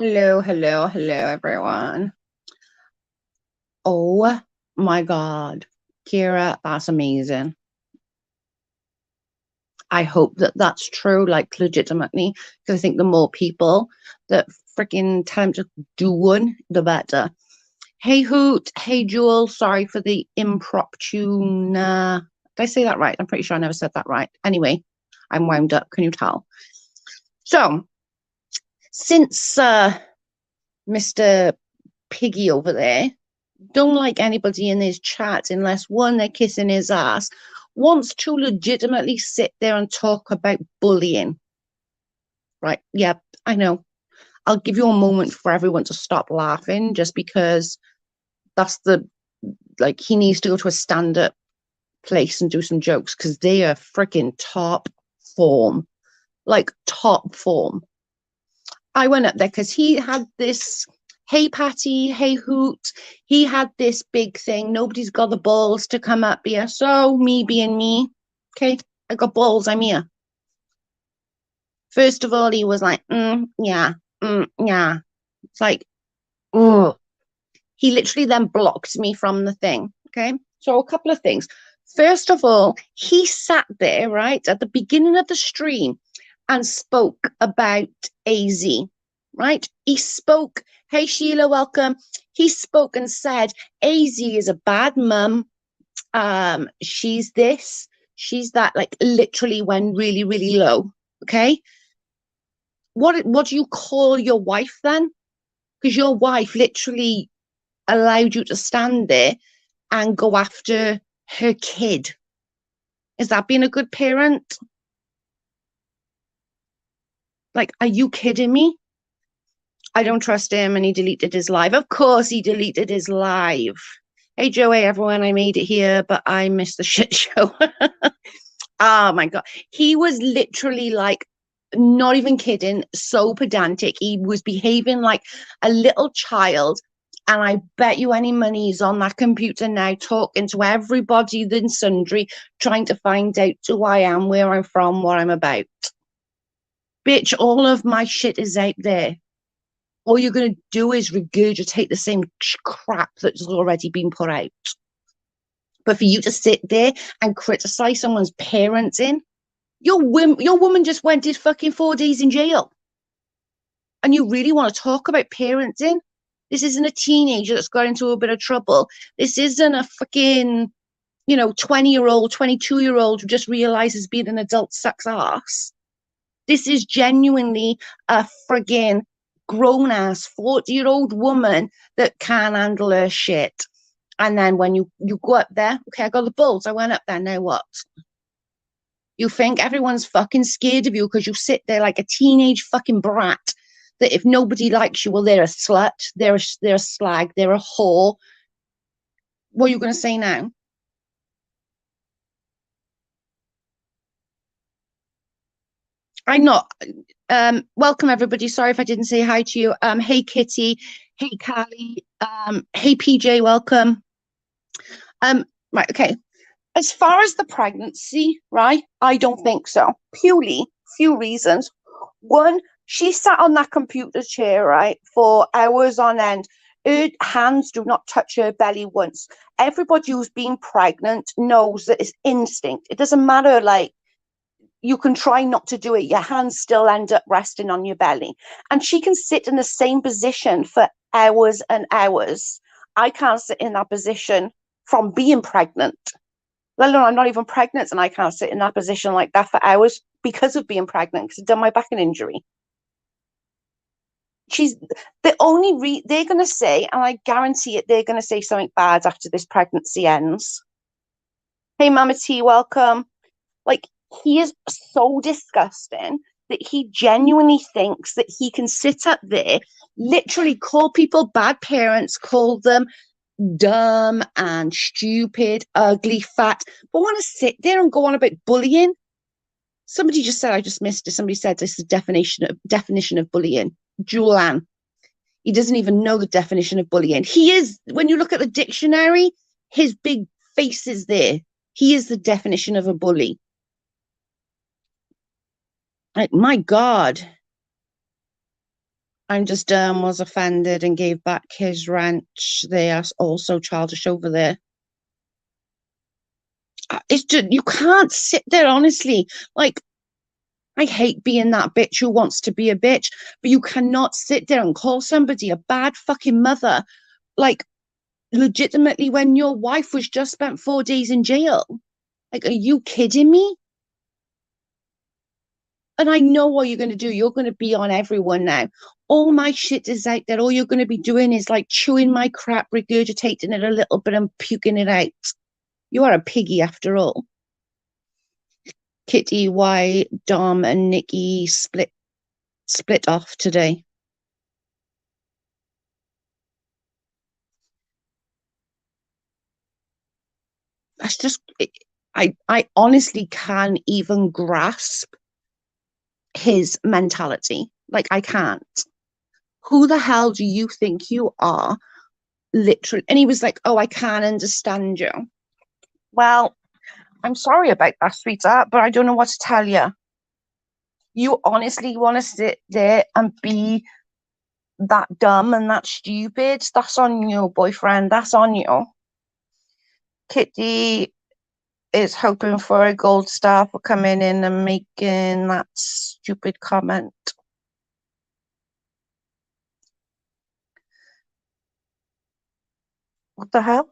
Hello, everyone. Oh my God, Kira, that's amazing. I hope that that's true, like legitimately, because I think the more people that freaking tell him to do one, the better. Hey Hoot, hey Jewel, sorry for the impromptu. Did I say that right? I'm pretty sure I never said that right. Anyway, I'm wound up. Can you tell? So, since Mr. Piggy over there don't like anybody in his chat unless one, they're kissing his ass, wants to legitimately sit there and talk about bullying. Right? Yeah, I know. I'll give you a moment for everyone to stop laughing just because that's the like he needs to go to a stand-up place and do some jokes because they are freaking top form. Like top form. I went up there because he had this, hey Patty, hey Hoot. He had this big thing. Nobody's got the balls to come up here. So me being me, okay, I got balls. I'm here. First of all, he was like, yeah, yeah. It's like, oh. He literally then blocked me from the thing. Okay, so a couple of things. First of all, he sat there right at the beginning of the stream and spoke about AZ, right? He spoke, hey Sheila, welcome. He spoke and said, AZ is a bad mum. She's this, she's that, like literally went really, really low. Okay. What do you call your wife then? Because your wife literally allowed you to stand there and go after her kid. Is that being a good parent? Like, are you kidding me? I don't trust him and he deleted his live. Of course, he deleted his live. Hey, Joey, everyone, I made it here, but I missed the shit show. Oh my God. He was literally like, not even kidding, so pedantic. He was behaving like a little child. And I bet you any money he's on that computer now talking to everybody then sundry, trying to find out who I am, where I'm from, what I'm about. Bitch, all of my shit is out there. All you're going to do is regurgitate the same crap that's already been put out. But for you to sit there and criticize someone's parenting, your woman just went did fucking 4 days in jail. And you really want to talk about parenting? This isn't a teenager that's got into a bit of trouble. This isn't a fucking, 20-year-old, 22-year-old who just realizes being an adult sucks ass. This is genuinely a friggin' grown ass 40-year-old woman that can handle her shit. And then when you go up there, okay, I got the balls. I went up there. Now what? You think everyone's fucking scared of you because you sit there like a teenage fucking brat. That if nobody likes you, well, they're a slut, they're a slag, they're a whore. What are you going to say now? I'm not. Welcome everybody. Sorry if I didn't say hi to you. Hey Kitty. Hey Callie. Hey PJ. Welcome. Right. Okay. As far as the pregnancy, right? I don't think so. Purely, few reasons. One, she sat on that computer chair, right, for hours on end. Her hands do not touch her belly once. Everybody who's been pregnant knows that it's instinct. It doesn't matter, like, you can try not to do it, your hands still end up resting on your belly. And she can sit in the same position for hours and hours. I can't sit in that position from being pregnant. Let alone I'm not even pregnant and I can't sit in that position like that for hours because of being pregnant, because I've done my back and injury. She's the only they're gonna say, and I guarantee it, they're gonna say something bad after this pregnancy ends. Hey Mama T, welcome. Like, he is so disgusting that he genuinely thinks that he can sit up there, literally call people bad parents, call them dumb and stupid, ugly, fat, but want to sit there and go on about bullying. Somebody just said, I just missed it. Somebody said this is the definition of bullying. Julian. He doesn't even know the definition of bullying. He is, when you look at the dictionary, his big face is there. He is the definition of a bully. Like, my God. I'm just was offended and gave back his ranch. They are also childish over there. It's just you can't sit there honestly. Like I hate being that bitch who wants to be a bitch, but you cannot sit there and call somebody a bad fucking mother. Like legitimately when your wife was just spent 4 days in jail. Like, are you kidding me? And I know what you're going to do. You're going to be on everyone now. All my shit is out there. All you're going to be doing is like chewing my crap, regurgitating it a little bit and puking it out. You are a piggy after all. Kitty, why Dom and Nikki split off today? That's just I honestly can't even grasp his mentality. Like I can't. Who the hell do you think you are? Literally. And he was like, oh, I can't understand you. Well, I'm sorry about that, sweetheart, but I don't know what to tell you. You honestly want to sit there and be that dumb and that stupid? That's on you, boyfriend. That's on you. Kitty is hoping for a gold star for coming in and making that stupid comment. What the hell?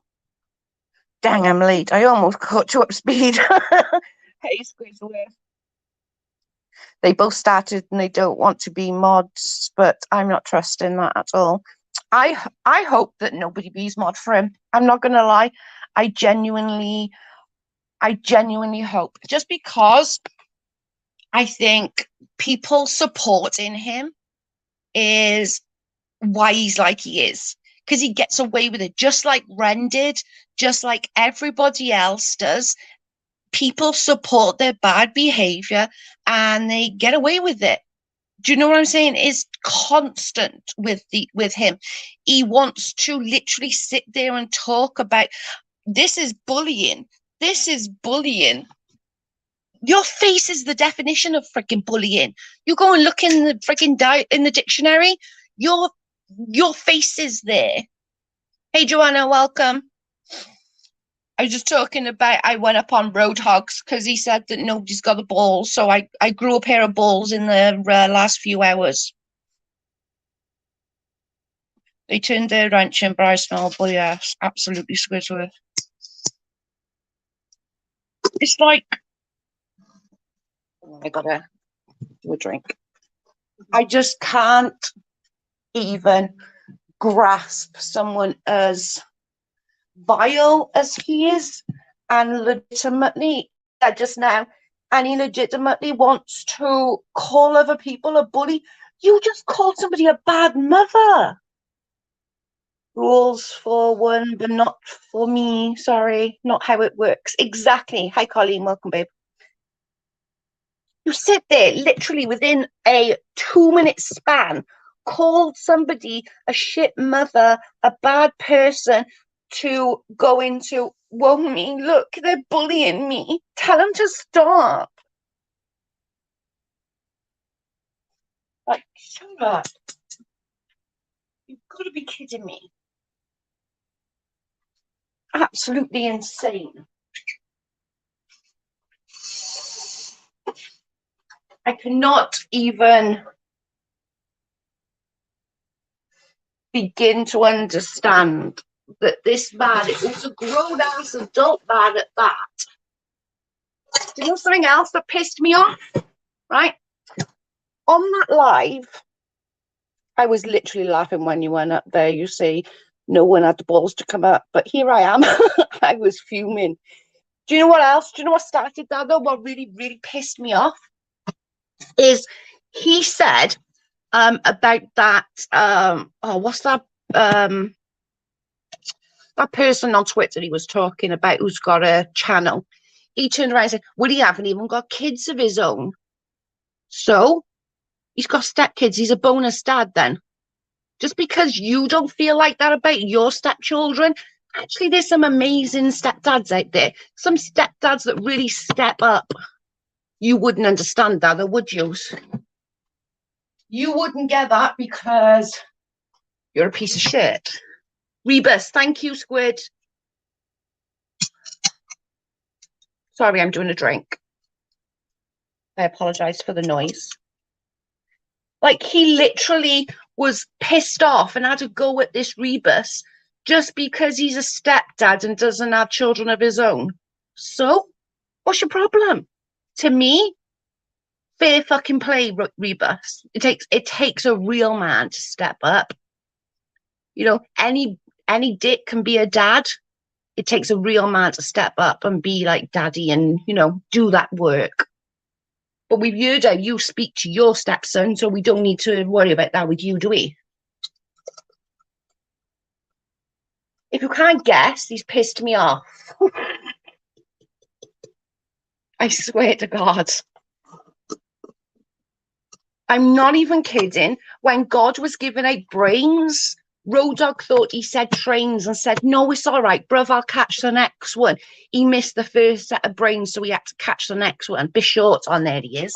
Dang, I'm late. I almost caught you up speed. Hey, Squeezeway. They both started and they don't want to be mods, but I'm not trusting that at all. I hope that nobody bees mod for him. I'm not gonna lie. I genuinely I genuinely hope just because I think people supporting him is why he's like he is. Because he gets away with it, just like Ren did, just like everybody else does. People support their bad behavior and they get away with it. Do you know what I'm saying? Is constant with him. He wants to literally sit there and talk about this is bullying. This is bullying. Your face is the definition of freaking bullying. You go and look in the freaking in the dictionary. Your your face is there. Hey Joanna, welcome. I was just talking about I went up on Road Hogs because he said that nobody's got the balls. So I grew a pair of balls in the last few hours. They turned their ranch in Bryce-Mel, but yes, absolutely Squidward. It's like I gotta do a drink. I just can't even grasp someone as vile as he is, and legitimately, just now, and he legitimately wants to call other people a bully. You just called somebody a bad mother. Rules for one, but not for me. Sorry, not how it works. Exactly. Hi, Colleen. Welcome, babe. You sit there literally within a 2 minute span, called somebody a shit mother, a bad person, to go into, whoa, me, look, they're bullying me. Tell them to stop. Like, shut up. You've got to be kidding me. Absolutely insane. I cannot even begin to understand that this man, it was a grown ass adult man at that. Do you know something else that pissed me off? Right? On that live, I was literally laughing when you went up there. You see, no one had the balls to come up, but here I am. I was fuming. Do you know what else? Do you know what started that though? What really, really pissed me off is he said about that what's that person on Twitter he was talking about who's got a channel. He turned around and said, well, he haven't even got kids of his own. So he's got stepkids. He's a bonus dad then. Just because you don't feel like that about your stepchildren, actually, there's some amazing stepdads out there. Some stepdads that really step up. You wouldn't understand that, or would you? You wouldn't get that because you're a piece of shit. Rebus, thank you, Squid. Sorry, I'm doing a drink. I apologize for the noise. Like, he literally was pissed off and had to go at this Rebus just because he's a stepdad and doesn't have children of his own. So, what's your problem? To me, fair fucking play, Rebus. It takes a real man to step up. You know, any dick can be a dad. It takes a real man to step up and be like daddy and, do that work. But we've heard how you speak to your stepson, so we don't need to worry about that with you, do we? If you can't guess, he's pissed me off. I swear to God. I'm not even kidding. When God was giving out brains, Road Dog thought he said trains and said, no, it's all right, bruv, I'll catch the next one. He missed the first set of brains, so he had to catch the next one. Be short on there he is.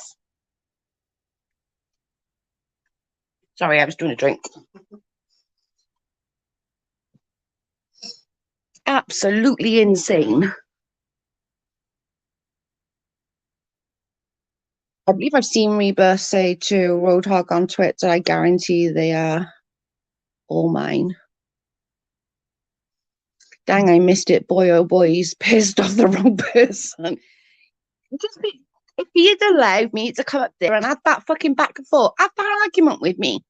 Sorry, I was doing a drink. Absolutely insane. I believe I've seen Reba say to Road Hog on Twitter, I guarantee they are all mine. Dang, I missed it. Boy, oh boy, he's pissed off the wrong person. If he had allowed me to come up there and have that fucking back and forth, have that argument with me,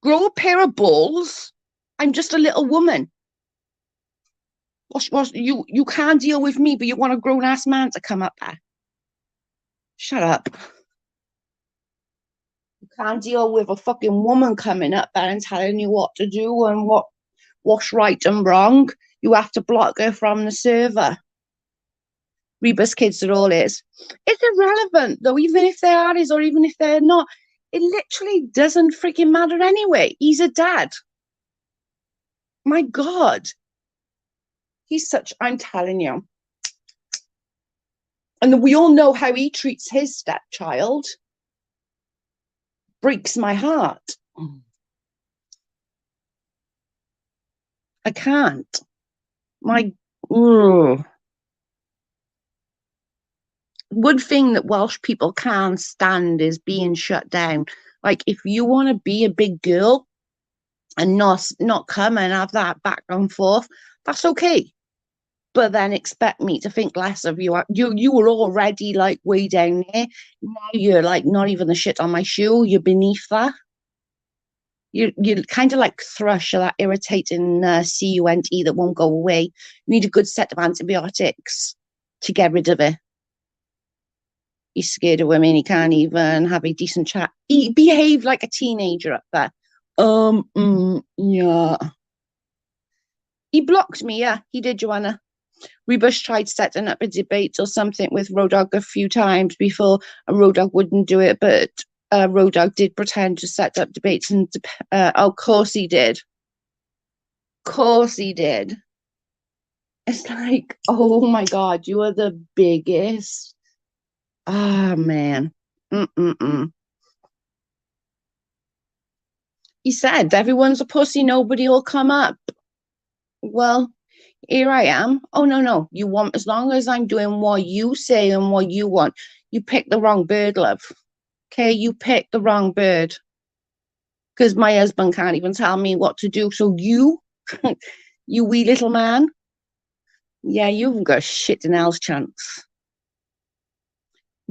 grow a pair of balls. I'm just a little woman. You can't deal with me, but you want a grown ass man to come up there. Shut up. You can't deal with a fucking woman coming up there and telling you what to do and what's right and wrong. You have to block her from the server. Rebus kids are all is. It's irrelevant though, even if they are his or even if they're not. It literally doesn't freaking matter anyway. He's a dad. My God. I'm telling you. And we all know how he treats his stepchild. Breaks my heart. I can't. One thing that Welsh people can't stand is being shut down. Like, if you want to be a big girl and not come and have that back and forth, that's okay. But then expect me to think less of you. You were already like way down there. Now you're like not even the shit on my shoe. You're beneath that. You're kind of like thrush or that irritating CUNT that won't go away. You need a good set of antibiotics to get rid of it. He's scared of women. He can't even have a decent chat. He behaved like a teenager up there. Yeah. He blocked me. Yeah, he did, Joanna. Rebus tried setting up a debate or something with Road Hog a few times before, and Road Hog wouldn't do it, but Road Hog did pretend to set up debates, and of course he did. Of course he did. It's like, oh my God, you are the biggest. Ah, man. He said, everyone's a pussy, nobody will come up. Well, here I am. Oh, no. You want, as long as I'm doing what you say and what you want. You picked the wrong bird, love. Okay, you picked the wrong bird. Because my husband can't even tell me what to do. So you, you wee little man, yeah, you haven't got a shit in hell's chance.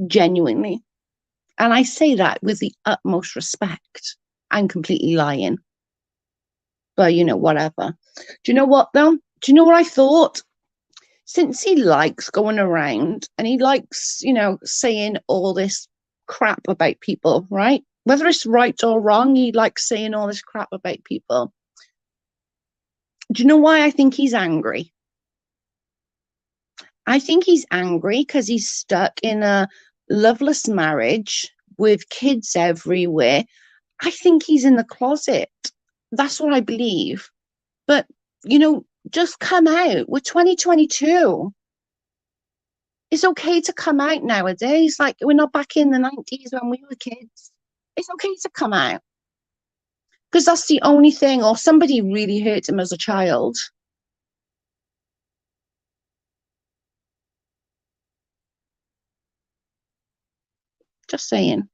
Genuinely. And I say that with the utmost respect. I'm completely lying. But, whatever. Do you know what, though? Do you know what I thought? Since he likes going around and he likes, saying all this crap about people, right? Whether it's right or wrong, he likes saying all this crap about people. Do you know why I think he's angry? I think he's angry because he's stuck in a loveless marriage with kids everywhere. I think he's in the closet. That's what I believe. But, just come out. We're 2022. It's okay to come out nowadays. Like, we're not back in the 90s when we were kids. It's okay to come out. Because that's the only thing, or somebody really hurt him as a child. Just saying.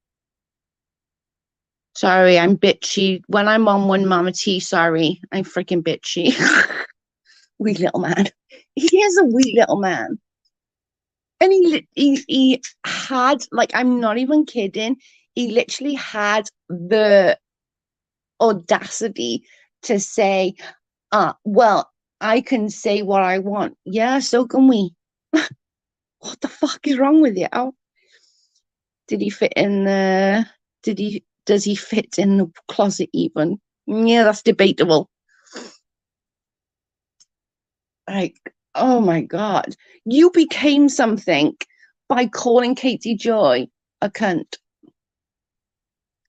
Sorry, I'm bitchy. When I'm on one mama tea, sorry, I'm freaking bitchy. Wee little man. He is a wee little man. And he had, like, I'm not even kidding, he literally had the audacity to say, well, I can say what I want. Yeah, so can we. What the fuck is wrong with you? Oh, did he fit in the does he fit in the closet even? Yeah, that's debatable. Like, oh my God. You became something by calling Katie Joy a cunt.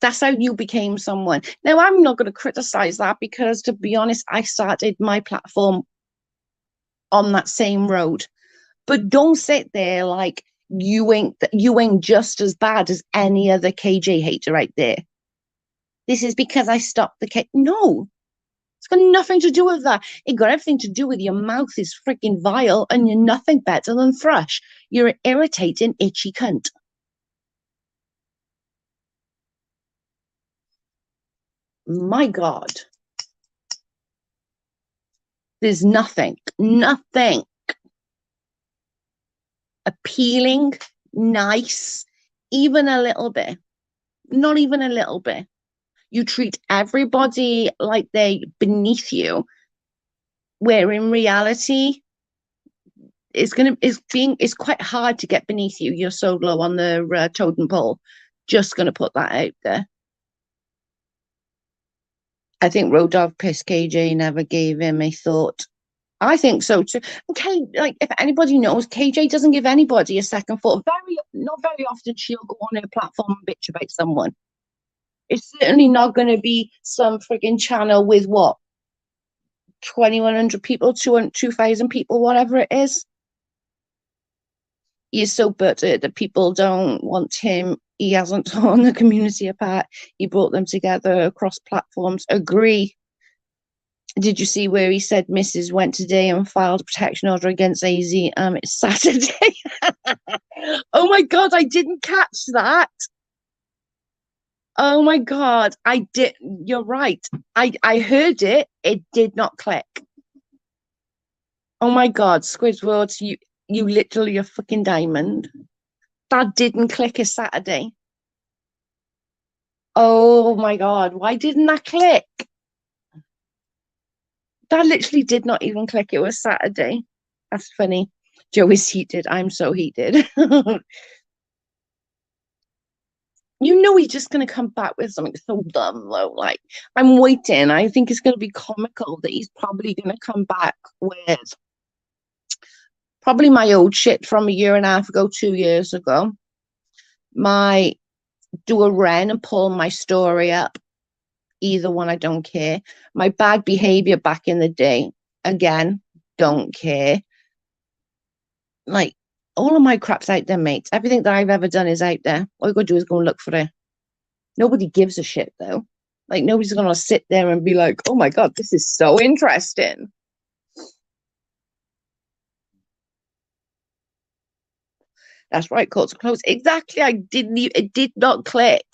That's how you became someone. Now, I'm not going to criticize that because, to be honest, I started my platform on that same road. But don't sit there like you ain't just as bad as any other KJ hater right there. This is because I stopped the K. No, it's got nothing to do with that. It got everything to do with your mouth is freaking vile and you're nothing better than Thrush. You're an irritating, itchy cunt. My God. There's nothing appealing, nice, even a little bit. Not even a little bit. You treat everybody like they're beneath you, where in reality, it's quite hard to get beneath you. You're so low on the totem pole. Just gonna put that out there. I think Road Dog pissed KJ, never gave him a thought. I think so too. Okay, like if anybody knows, KJ doesn't give anybody a second thought. Not very often she'll go on her platform and bitch about someone. It's certainly not going to be some frigging channel with what 2,100 people, 2,000 people, whatever it is. He's so bitter that people don't want him. He hasn't torn the community apart. He brought them together across platforms. Agree. Did you see where he said Mrs. went today and filed a protection order against AZ? It's Saturday. Oh my God, I didn't catch that. Oh my God, I did. You're right. I heard it. It did not click. Oh my God, Squidward, you literally a fucking diamond. That didn't click a Saturday. Oh my God, why didn't that click? That literally did not even click. It was Saturday. That's funny. Joe is heated. I'm so heated. You know he's just going to come back with something so dumb, though. Like, I'm waiting. I think it's going to be comical that he's probably going to come back with probably my old shit from a year and a half ago, 2 years ago. My do a Ren and pull my story up. Either one, I don't care. My bad behavior back in the day, again, don't care. Like, all of my crap's out there, mates. Everything that I've ever done is out there. All you gotta do is go and look for it. Nobody gives a shit, though. Like, nobody's gonna sit there and be like, oh my God, this is so interesting. That's right, courts are closed. Exactly. It did not click.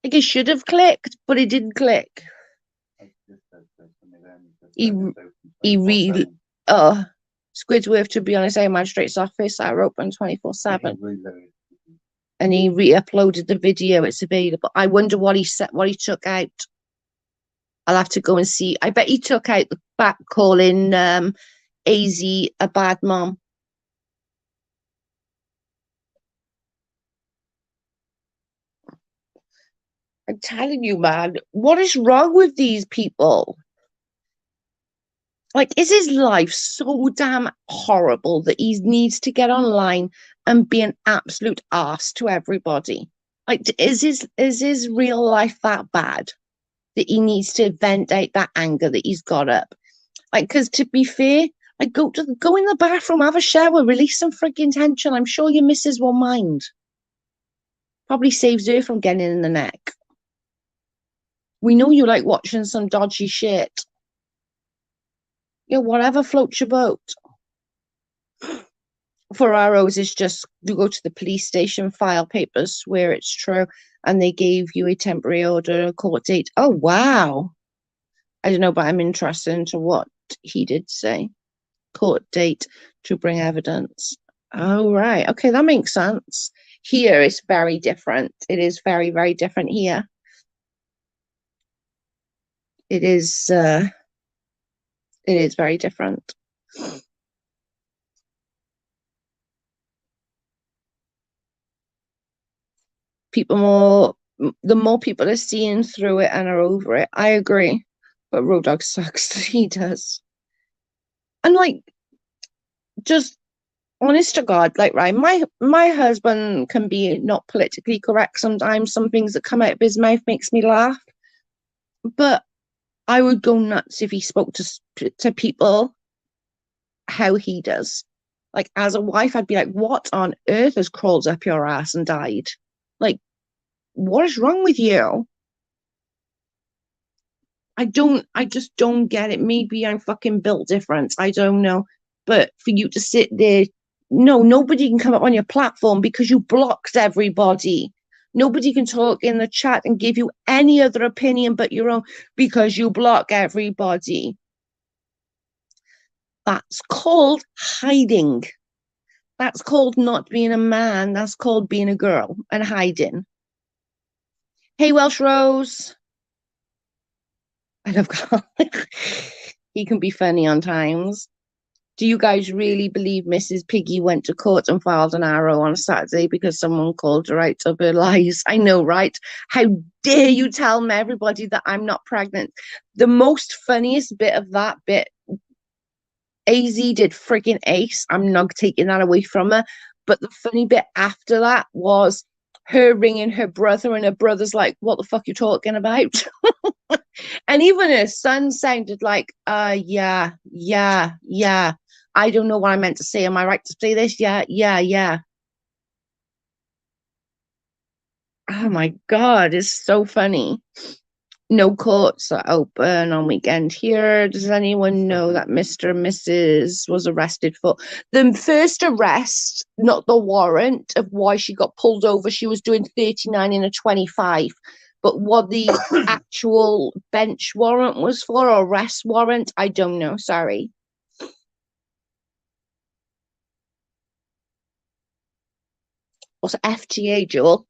Like, it should have clicked, but it didn't click. He, he really, Squidward, to be honest, a magistrate's office are open 24/7. And he re-uploaded the video. It's available. I wonder what he took out. I'll have to go and see. I bet he took out the back calling AZ a bad mom. I'm telling you, man, what is wrong with these people? Like, is his life so damn horrible that he needs to get online and be an absolute arse to everybody? Like, is his real life that bad that he needs to vent out that anger that he's got up? Like, because to be fair, like go in the bathroom, have a shower, release some freaking tension. I'm sure your missus won't mind. Probably saves her from getting in the neck. We know you like watching some dodgy shit. Yeah, whatever floats your boat. For arrows is just you go to the police station, file papers, swear it's true, and they gave you a temporary order, a court date. Oh wow. I don't know, but I'm interested into what he did say. Court date to bring evidence. Oh right. Okay, that makes sense. Here it's very different. It is very, very different here. It is very different. The more people are seeing through it and are over it. I agree. But Road Dog sucks. He does. And like, just honest to God, like, right, my husband can be not politically correct sometimes. Some things that come out of his mouth makes me laugh. But I would go nuts if he spoke to people how he does. Like, as a wife, I'd be like, what on earth has crawled up your ass and died? Like, what is wrong with you? I just don't get it. Maybe I'm fucking built different. I don't know. But for you to sit there, no, nobody can come up on your platform because you blocked everybody. Nobody can talk in the chat and give you any other opinion but your own because you block everybody. That's called hiding. That's called not being a man. That's called being a girl and hiding. Hey, Welsh Rose. I love Carl. He can be funny on times. Do you guys really believe Mrs. Piggy went to court and filed an arrow on a Saturday because someone called her out of her lies? I know, right? How dare you tell me, everybody, that I'm not pregnant? The most funniest bit of that bit, AZ did frigging ace. I'm not taking that away from her. But the funny bit after that was her ringing her brother, and her brother's like, what the fuck are you talking about? And even her son sounded like, yeah, yeah, yeah. I don't know what I meant to say. Am I right to say this? Yeah, yeah, yeah. Oh my God, it's so funny. No courts are open on weekend here. Does anyone know that Mr. and Mrs. was arrested for the first arrest, not the warrant of why she got pulled over? She was doing 39 in a 25. But what the actual bench warrant was for, or arrest warrant, I don't know. Sorry. What's FTA, Joel?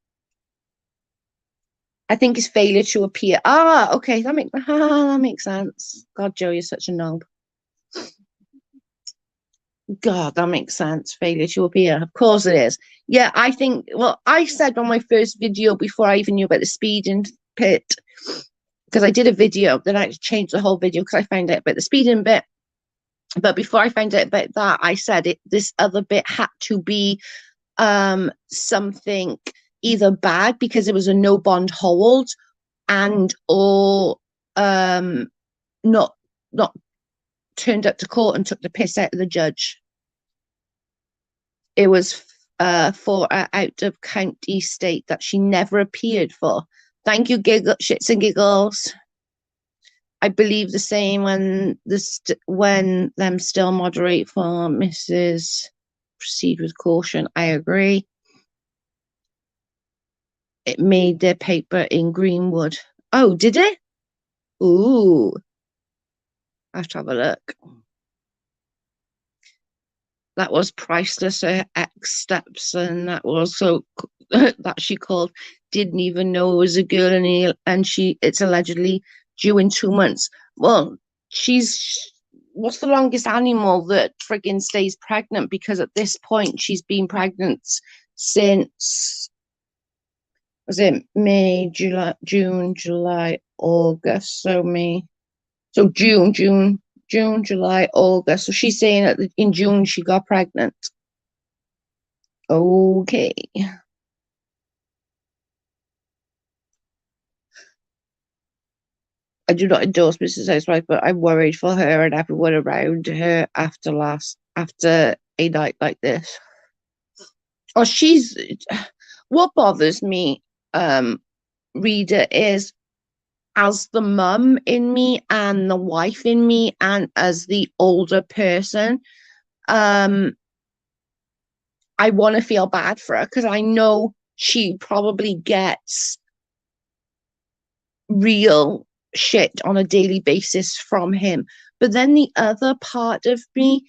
I think it's failure to appear. Ah, okay, that makes sense. God, Joe, you're such a knob. God, that makes sense. Failure to appear. Of course it is. Yeah, I think, well, I said on my first video before I even knew about the speeding pit, because I did a video, then I had to change the whole video because I found out about the speeding bit. But before I found out about that, I said this other bit had to be something either bad because it was a no bond hold and or not not turned up to court and took the piss out of the judge. It was for an out of county state that she never appeared for. Thank you, shits and giggles. I believe the same when them still moderate for Mrs. Proceed with caution. I agree. It made their paper in Greenwood. Oh, did it? Ooh, I have to have a look. That was priceless. Her ex steps, and that was so that she called. Didn't even know it was a girl, and it's allegedly due in 2 months. Well, what's the longest animal that friggin' stays pregnant? Because at this point, she's been pregnant since, was it May, July, June, July, August? So May, so June, July, August. So she's saying that in June she got pregnant. Okay. I do not endorse Mrs. Housewife, but I'm worried for her and everyone around her after a night like this. Oh, what bothers me, reader, is as the mum in me and the wife in me and as the older person, I want to feel bad for her because I know she probably gets real shit on a daily basis from him. But then the other part of me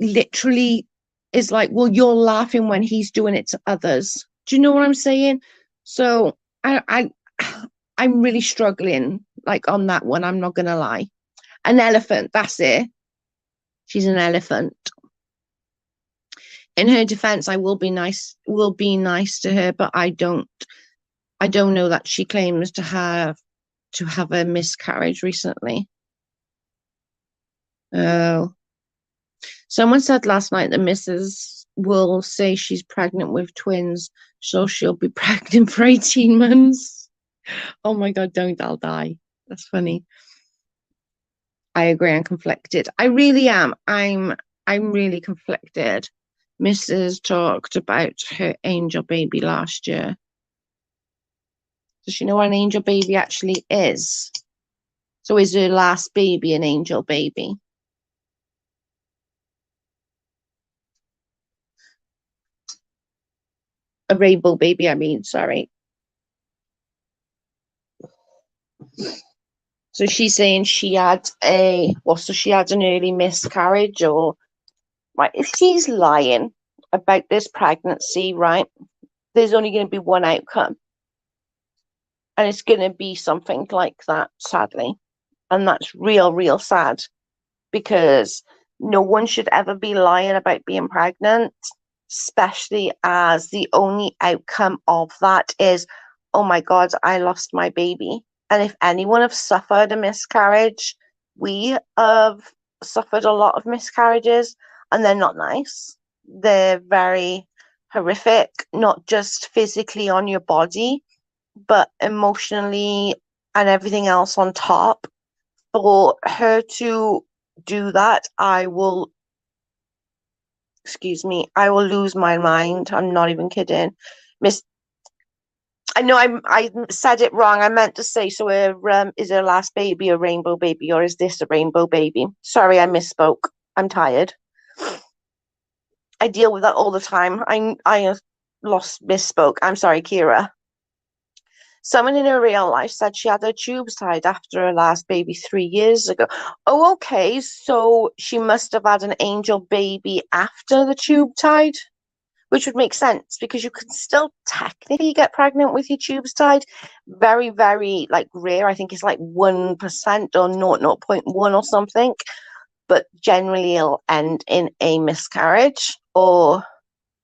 literally is like, well, you're laughing when he's doing it to others. Do you know what I'm saying? So I I'm really struggling like on that one. I'm not gonna lie. An elephant, that's it. She's an elephant. In her defense, I will be nice to her, but I don't know that she claims to have a miscarriage recently. Oh. Someone said last night that Mrs. will say she's pregnant with twins, so she'll be pregnant for 18 months. Oh my God, don't, I'll die. That's funny. I agree, I'm conflicted. I really am. I'm really conflicted. Mrs. talked about her angel baby last year. Does she know what an angel baby actually is? So is her last baby an angel baby? A rainbow baby, I mean, sorry. So she's saying she had so she had an early miscarriage, or right? If she's lying about this pregnancy, right? There's only going to be one outcome, and it's going to be something like that, sadly, and that's real, real sad because no one should ever be lying about being pregnant, especially as the only outcome of that is, oh my God, I lost my baby. And if anyone have suffered a miscarriage, we have suffered a lot of miscarriages, and they're not nice. They're very horrific, not just physically on your body, but emotionally and everything else on top. For her to do that, I will lose my mind. I'm not even kidding. Miss, I know I said it wrong. I meant to say, so is her last baby a rainbow baby, or is this a rainbow baby? Sorry, I misspoke. I'm tired. I deal with that all the time. I lost misspoke. I'm sorry, Kira. Someone in her real life said she had her tubes tied after her last baby 3 years ago. Oh, okay. So she must have had an angel baby after the tube tied, which would make sense because you can still technically get pregnant with your tubes tied. Very, very like rare. I think it's like 1% or 0.1 or something. But generally it'll end in a miscarriage or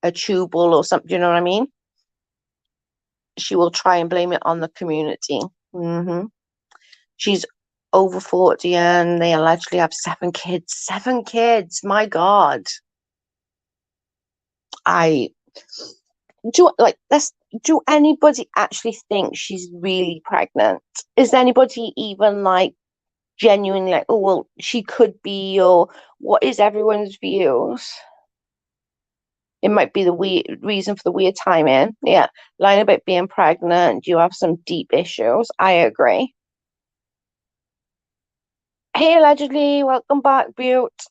a tubal or something. You know what I mean? She will try and blame it on the community. She's over 40 and they allegedly have 7 kids. 7 kids, my God. I do like this. Do anybody actually think she's really pregnant? Is anybody even like genuinely like, oh well, she could be, or what is everyone's views? It might be the weird reason for the weird timing. Yeah, lying about being pregnant. You have some deep issues. I agree. Hey, allegedly, welcome back, Butte.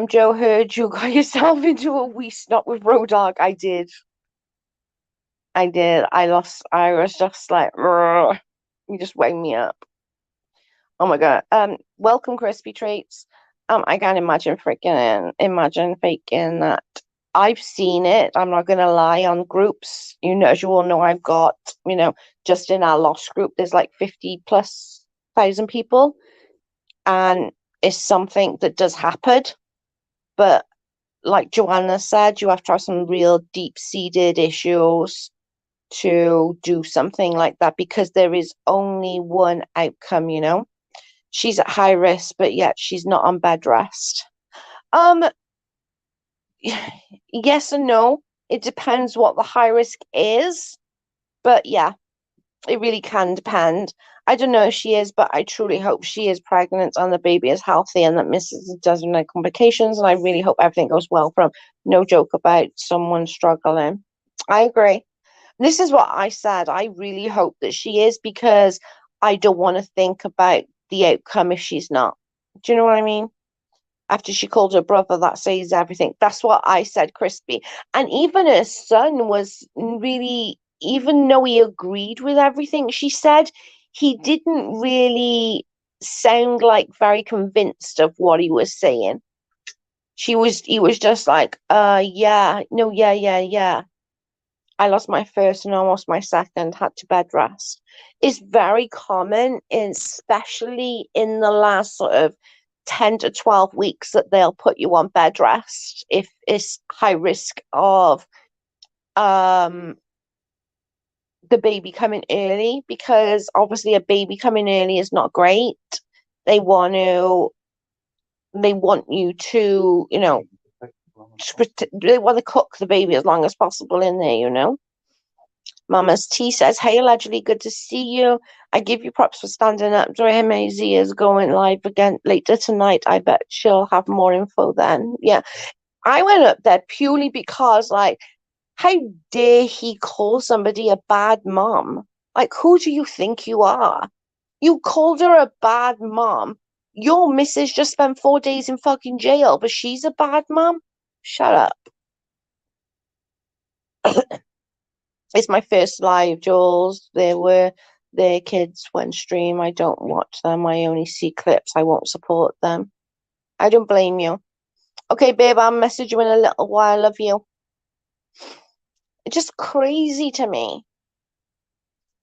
Joe heard you got yourself into a wee snot with Road Hog. I did. I did. I was just like, "Rrr." You just wound me up. Oh my God. Welcome, Crispy Treats. I can't imagine faking that. I've seen it. I'm not gonna lie on groups. As you all know, I've got, just in our lost group, there's like 50 plus thousand people. And it's something that does happen. But like Joanna said, you have to have some real deep-seated issues to do something like that because there is only one outcome. She's at high risk, but yet she's not on bed rest. Um, yes and no. It depends what the high risk is, but yeah, it really can depend. I don't know if she is, but I truly hope she is pregnant and the baby is healthy and that Mrs. doesn't have complications. And I really hope everything goes well for him. No joke about someone struggling. I agree. This is what I said. I really hope that she is because I don't want to think about the outcome if she's not. Do you know what I mean? After she called her brother, that says everything. That's what I said, Crispy. And even her son was really, even though he agreed with everything she said, he didn't really sound like very convinced of what he was saying. He was just like, yeah, no, yeah, yeah, yeah. I lost my first and almost my second, had to bed rest. It's very common, especially in the last sort of 10 to 12 weeks, that they'll put you on bed rest if it's high risk of um the baby coming early, because obviously a baby coming early is not great. They want to they want you to, they want to cook the baby as long as possible in there. Mama's T says, hey, allegedly, good to see you. I give you props for standing up. Dre MAZ is going live again later tonight. I bet she'll have more info then. Yeah. I went up there purely because, like, how dare he call somebody a bad mom? Like, who do you think you are? You called her a bad mom. Your missus just spent 4 days in fucking jail, but she's a bad mom? Shut up. It's my first live, Jules. Their kids when stream. I don't watch them. I only see clips. I won't support them. I don't blame you. Okay, babe, I'll message you in a little while. Love you. It's just crazy to me.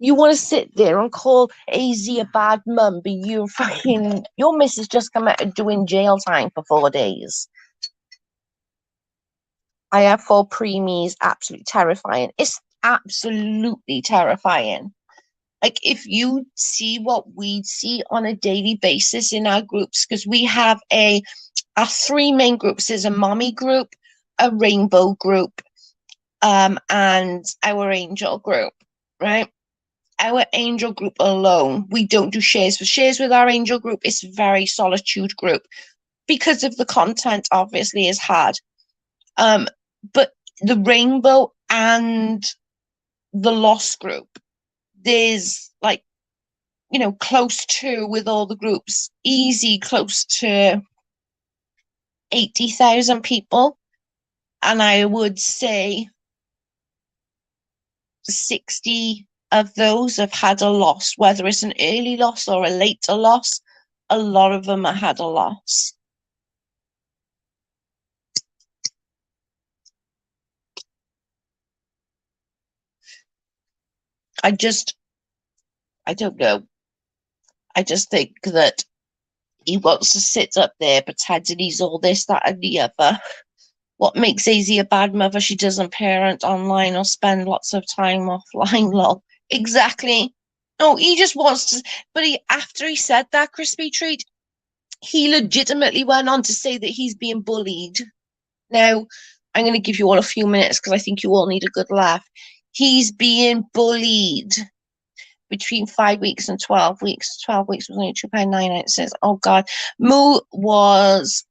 You want to sit there and call AZ a bad mum, but your missus just come out of doing jail time for 4 days. I have 4 preemies. Absolutely terrifying. It's absolutely terrifying. Like, if you see what we see on a daily basis in our groups, because we have our 3 main groups. There's a mommy group, a rainbow group, and our angel group, right? Our angel group alone, we don't do shares. For shares with our angel group, it's a very solitude group because of the content, obviously, is hard. But the rainbow and the lost group, there's like, close to, with all the groups, easy close to 80,000 people. And I would say 60 of those have had a loss, whether it's an early loss or a later loss. A lot of them have had a loss. I don't know. I just think that he wants to sit up there pretending he's all this, that, and the other. What makes AZ a bad mother? She doesn't parent online or spend lots of time offline, lol. Exactly. No, he just wants to, but after he said that, Crispy Treat, he legitimately went on to say that he's being bullied. Now, I'm going to give you all a few minutes because I think you all need a good laugh. He's being bullied between 5 weeks and 12 weeks. 12 weeks was only £2.99. It says, oh God. Moo was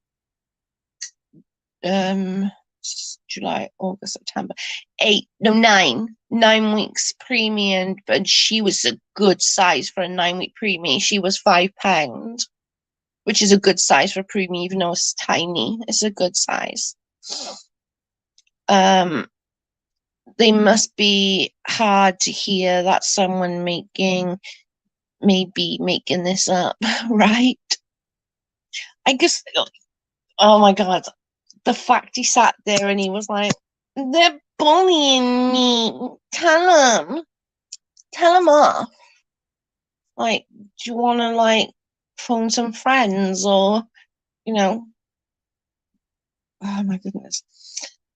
July, August, September, 9 weeks premium, but she was a good size for a 9-week preemie. She was £5, which is a good size for a preemie, even though it's tiny. It's a good size. They must be hard to hear. That someone maybe making this up, right? I guess, oh my God, the fact he sat there and he was like, they're bullying me. Tell them off. Like, do you want to like phone some friends or, oh my goodness.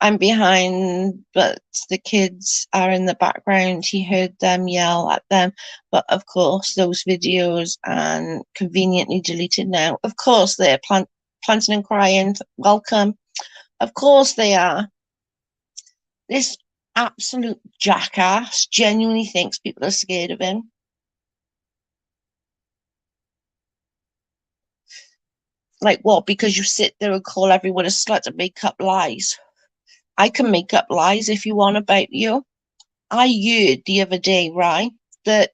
I'm behind, but the kids are in the background. He heard them yell at them. But of course, those videos are conveniently deleted now. Of course, they're planting and crying. Welcome. Of course, they are. This absolute jackass genuinely thinks people are scared of him. Like what? Because you sit there and call everyone a slut and make up lies. I can make up lies if you want about you. I heard the other day, right, that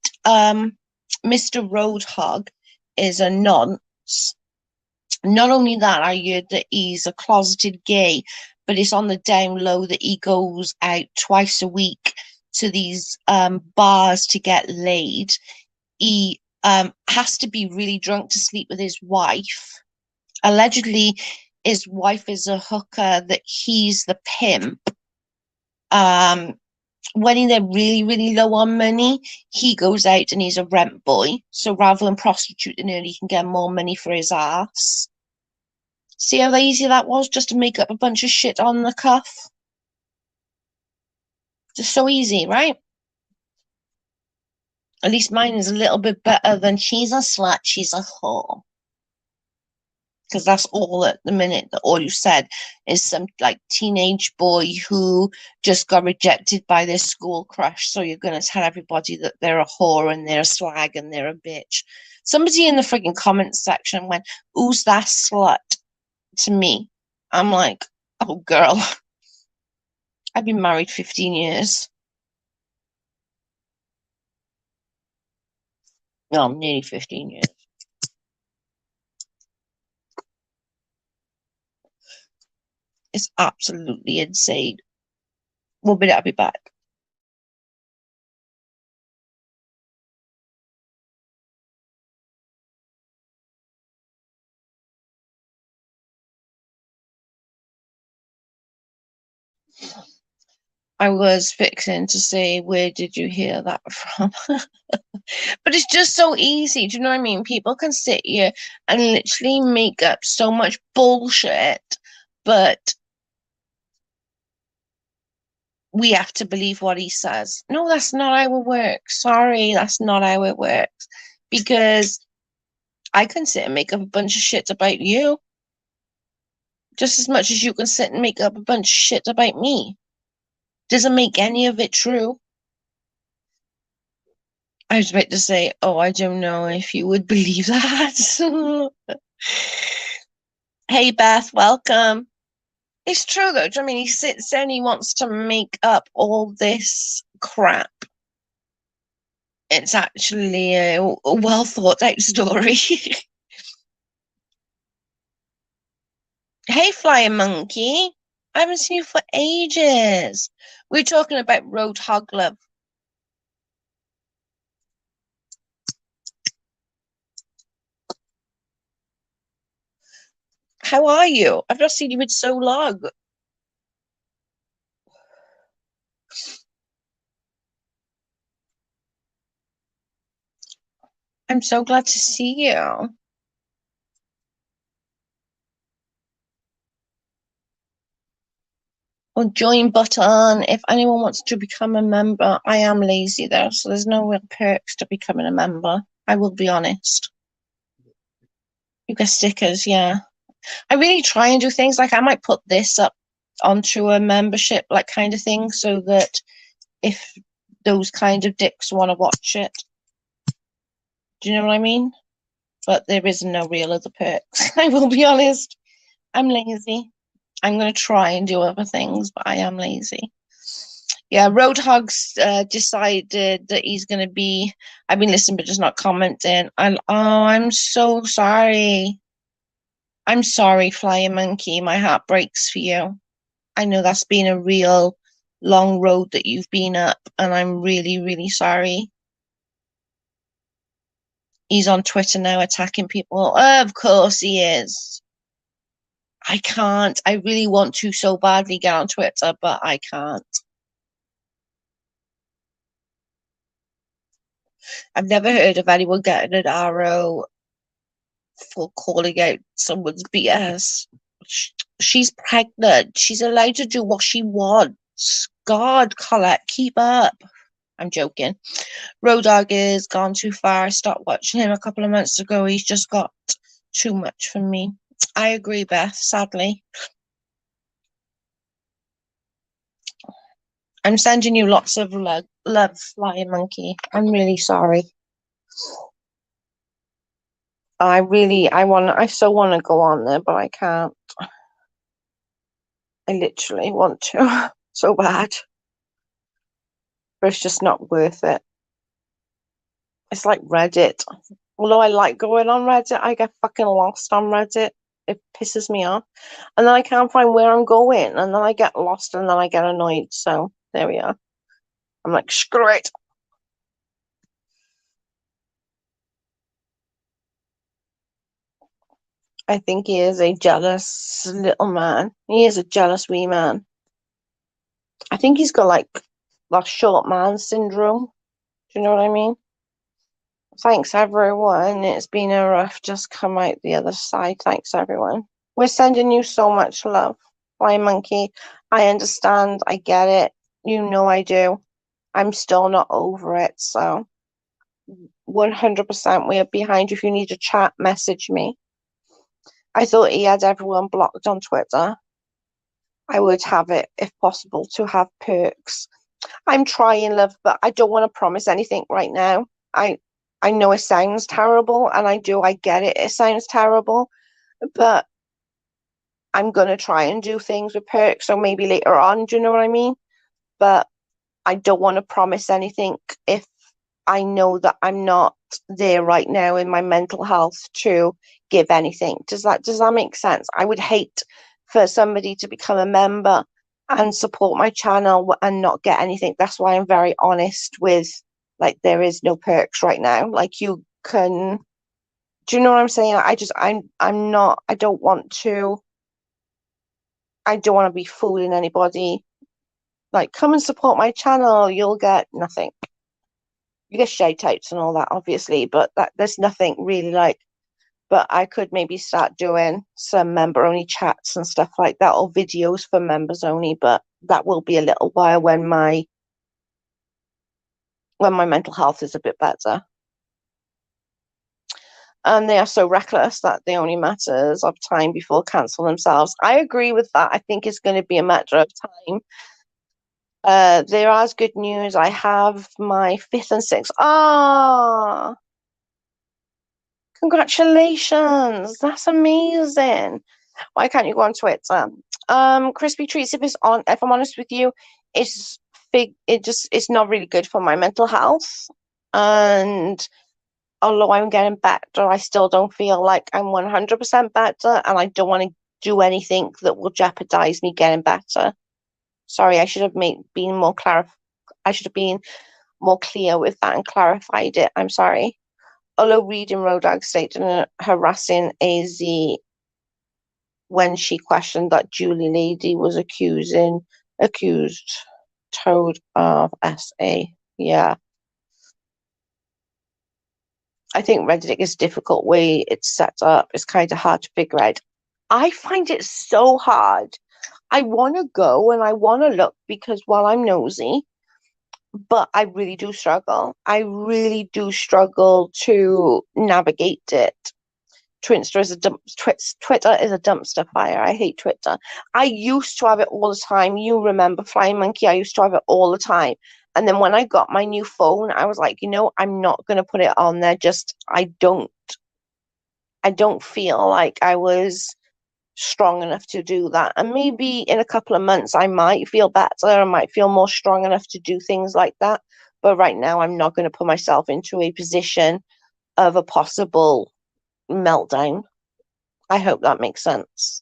Mr. Road Hog is a nonce. Not only that, I heard that he's a closeted gay, but it's on the down low that he goes out twice a week to these bars to get laid. He has to be really drunk to sleep with his wife. Allegedly, his wife is a hooker, that he's the pimp. Um, when they're really, really low on money, he goes out and he's a rent boy. So rather than prostituting her, he can get more money for his ass. See how easy that was just to make up a bunch of shit on the cuff? Just so easy, right? At least mine is a little bit better than she's a slut, she's a whore. Because that's all at the minute that all you said is some like teenage boy who just got rejected by their school crush. So you're going to tell everybody that they're a whore and they're a slag and they're a bitch. Somebody in the freaking comments section went, "Who's that slut?" to me. I'm like, oh, girl, I've been married 15 years. No, nearly 15 years. It's absolutely insane. One minute, I'll be back. I was fixing to say, where did you hear that from? But it's just so easy. Do you know what I mean? People can sit here and literally make up so much bullshit, but we have to believe what he says. No, that's not how it works. Sorry, that's not how it works. Because I can sit and make up a bunch of shit about you just as much as you can sit and make up a bunch of shit about me. Doesn't make any of it true. I was about to say, oh, I don't know if you would believe that. Hey, Beth, welcome. It's true, though. I mean, he sits there and he wants to make up all this crap. It's actually a well thought out story. Hey, Flying Monkey. I haven't seen you for ages. We're talking about Road Hog Love. How are you? I've not seen you in so long. I'm so glad to see you. Or join button. If anyone wants to become a member, I am lazy though, so there's no real perks to becoming a member. I will be honest. You get stickers, yeah. I really try and do things like I might put this up onto a membership, like kind of thing, so that if those kind of dicks want to watch it, do you know what I mean? But there is no real other perks. I will be honest. I'm lazy. I'm going to try and do other things, but I am lazy. Yeah, Road Hogs decided that he's going to be. I've been listening, but just not commenting. And oh, I'm so sorry. I'm sorry, Flying Monkey. My heart breaks for you. I know that's been a real long road that you've been up, and I'm really, really sorry. He's on Twitter now attacking people. Of course he is. I can't. I really want to so badly get on Twitter, but I can't. I've never heard of anyone getting an arrow for calling out someone's BS. She's pregnant. She's allowed to do what she wants. God, Colette, keep up. I'm joking. Road Dog is gone too far. I stopped watching him a couple of months ago. He's just got too much for me. I agree, Beth, sadly. I'm sending you lots of love, Flying Monkey. I'm really sorry. I so want to go on there, but I can't. I literally want to so bad. But it's just not worth it. It's like Reddit. Although I like going on Reddit, I get fucking lost on Reddit. It pisses me off. And then I can't find where I'm going, and then I get lost, and then I get annoyed. So there we are. I'm like, screw it. I think he is a jealous little man. He is a jealous wee man. I think he's got like that short man syndrome. Do you know what I mean? Thanks, everyone. It's been a rough just come out the other side. Thanks, everyone. We're sending you so much love. Fly Monkey. I understand. I get it. You know I do. I'm still not over it. So 100% we are behind you. If you need a chat, message me. I thought he had everyone blocked on Twitter. I would have it, if possible, to have perks. I'm trying, love, but I don't want to promise anything right now. I know it sounds terrible, and I get it. It sounds terrible, but I'm gonna try and do things with perks, so maybe later on, do you know what I mean? But I don't want to promise anything if I know that I'm not there right now in my mental health to give anything. Does that make sense? I would hate for somebody to become a member and support my channel and not get anything. That's why I'm very honest with, like, there is no perks right now. Like, you can, do you know what I'm saying? I'm not, I don't want to be fooling anybody. Like, come and support my channel, you'll get nothing. You get shout outs and all that, obviously, but there's nothing really like. But I could maybe start doing some member only chats and stuff like that, or videos for members only, but that will be a little while when my mental health is a bit better. And they are so reckless that they only matters of time before cancel themselves. I agree with that. I think it's going to be a matter of time. There is good news. I have my 5th and 6th. Ah, congratulations. That's amazing. Why can't you go on Twitter? Crispy treats, if I'm honest with you, it's it's not really good for my mental health. And although I'm getting better, I still don't feel like I'm 100% better, and I don't want to do anything that will jeopardize me getting better. Sorry, I should have been more I should have been more clear with that and clarified it. I'm sorry. Although reading Road Hog stated harassing AZ when she questioned that Julie Lady was accused Toad of SA. Yeah. I think Reddit is a difficult way it's set up. It's kind of hard to figure out. I find it so hard. I want to go and I want to look because, well, I'm nosy, but I really do struggle. I really do struggle to navigate it. Twitter is a dumpster fire. I hate Twitter. I used to have it all the time. You remember Flying Monkey? I used to have it all the time. And then when I got my new phone, I was like, I'm not going to put it on there. I don't feel like I was strong enough to do that. And maybe in a couple of months, I might feel better. I might feel more strong enough to do things like that. But right now, I'm not going to put myself into a position of a possible meltdown. I hope that makes sense.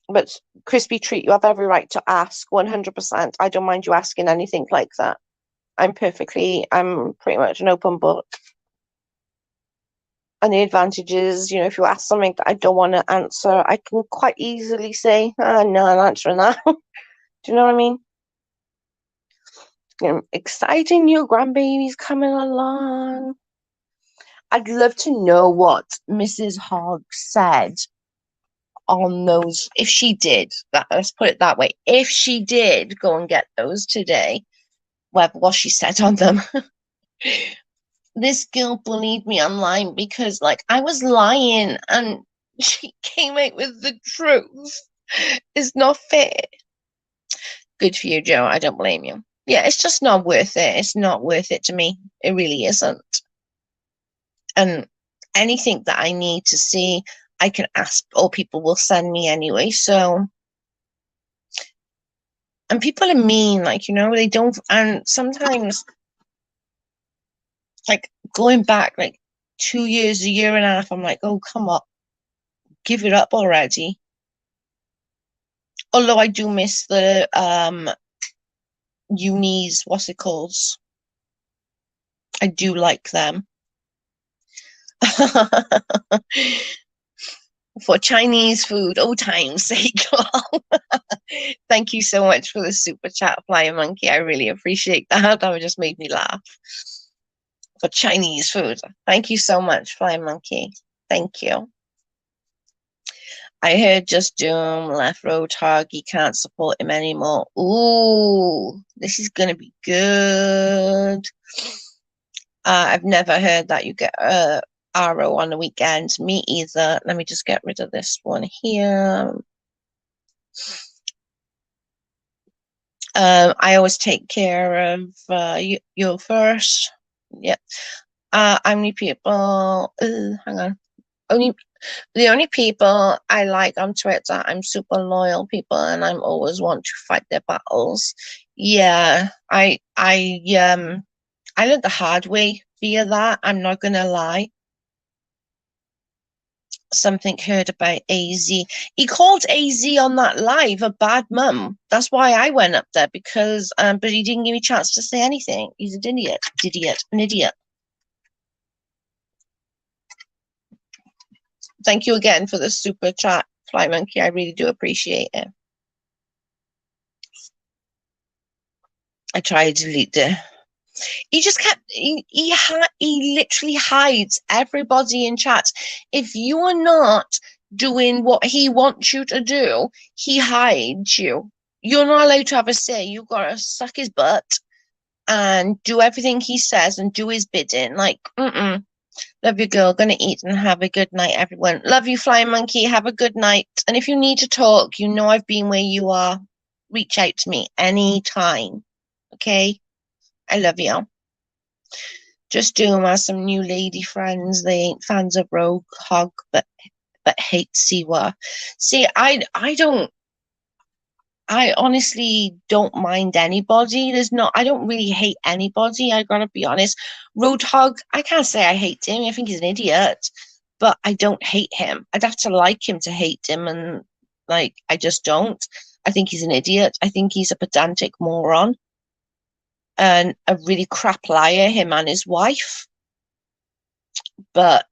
But Crispy Treat, you have every right to ask 100%. I don't mind you asking anything like that. I'm pretty much an open book. And the advantage is, if you ask something that I don't want to answer, I can quite easily say, no, I'm answering that. Do you know what I mean? Exciting new grandbabies coming along. I'd love to know what Mrs. Hogg said on those, if she did that. Let's put it that way. If she did go and get those today, what she said on them. This girl bullied me online because, like, I was lying and she came out with the truth. It's not fair. Good for you, Joe. I don't blame you. Yeah, it's just not worth it. It's not worth it to me. It really isn't. And anything that I need to see, I can ask, or people will send me anyway. So, and people are mean, like, they don't, and sometimes, like, going back like 2 years, a year and a half, I'm like, oh, come on, give it up already. Although I do miss the unis, what's it called? I do like them. For Chinese food, oh, time's sake. Thank you so much for the super chat, Flying Monkey. I really appreciate that. That just made me laugh. For Chinese food. Thank you so much, Flying Monkey. Thank you. I heard Just Doom left Road Hog. He can't support him anymore. Ooh, this is going to be good. I've never heard that you get a arrow on the weekends. Me either. Let me just get rid of this one here. I always take care of you first. Yep. How many people? Hang on. The only people I like on Twitter, I'm super loyal people, and I'm always want to fight their battles. Yeah, I learned the hard way via that. I'm not gonna lie. Something heard about AZ. He called AZ on that live a bad mum. That's why I went up there, because but he didn't give me a chance to say anything. He's an idiot. An idiot. Thank you again for the super chat, Fly Monkey. I really do appreciate it. I tried to delete it. He just kept, he literally hides everybody in chat. If you are not doing what he wants you to do, he hides you. You're not allowed to have a say. You've got to suck his butt and do everything he says and do his bidding. Like, love you, girl. Gonna eat and have a good night, everyone. Love you, Flying Monkey. Have a good night. And if you need to talk, you know I've been where you are. Reach out to me anytime. Okay? I love you. Just Doom has some new lady friends. They ain't fans of Road Hog, but hate Siwa. See, I honestly don't mind anybody. I don't really hate anybody. I gotta be honest. Road Hog, I can't say I hate him. I think he's an idiot, but I don't hate him. I'd have to like him to hate him, and like I just don't. I think he's an idiot. I think he's a pedantic moron and a really crap liar, him and his wife. But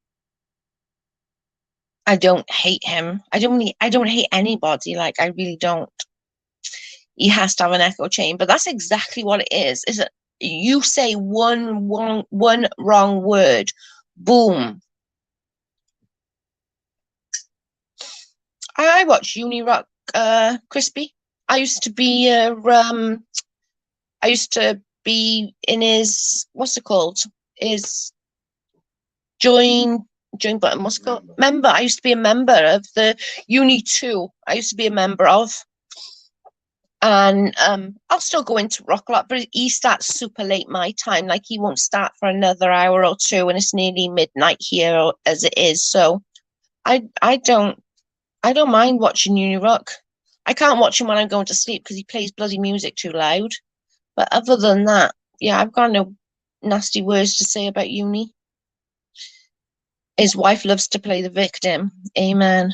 I don't hate him. I don't hate anybody. Like, I really don't. He has to have an echo chamber. That's exactly what it is. Is it? You say one wrong word, boom. I watch Uni Rock, Crispy. I used to be in his, what's it called? His join button, what's it called? Member. I used to be a member of the Uni 2. I used to be a member of. And I'll still go into rock a lot, but he starts super late my time. Like, he won't start for another hour or two, and it's nearly midnight here as it is. So I don't mind watching Uni Rock. I can't watch him when I'm going to sleep because he plays bloody music too loud. But other than that, yeah, I've got no nasty words to say about Uni. His wife loves to play the victim. Amen.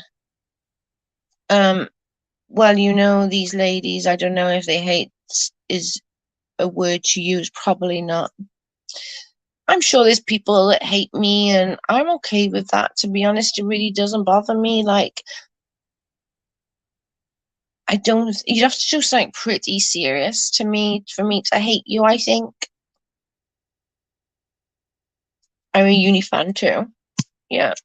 Well, you know, these ladies, I don't know if they hate is a word to use. Probably not. I'm sure there's people that hate me, and I'm okay with that, to be honest. It really doesn't bother me. Like, you'd have to do something pretty serious for me to hate you, I think. I'm a Uni fan too. Yeah.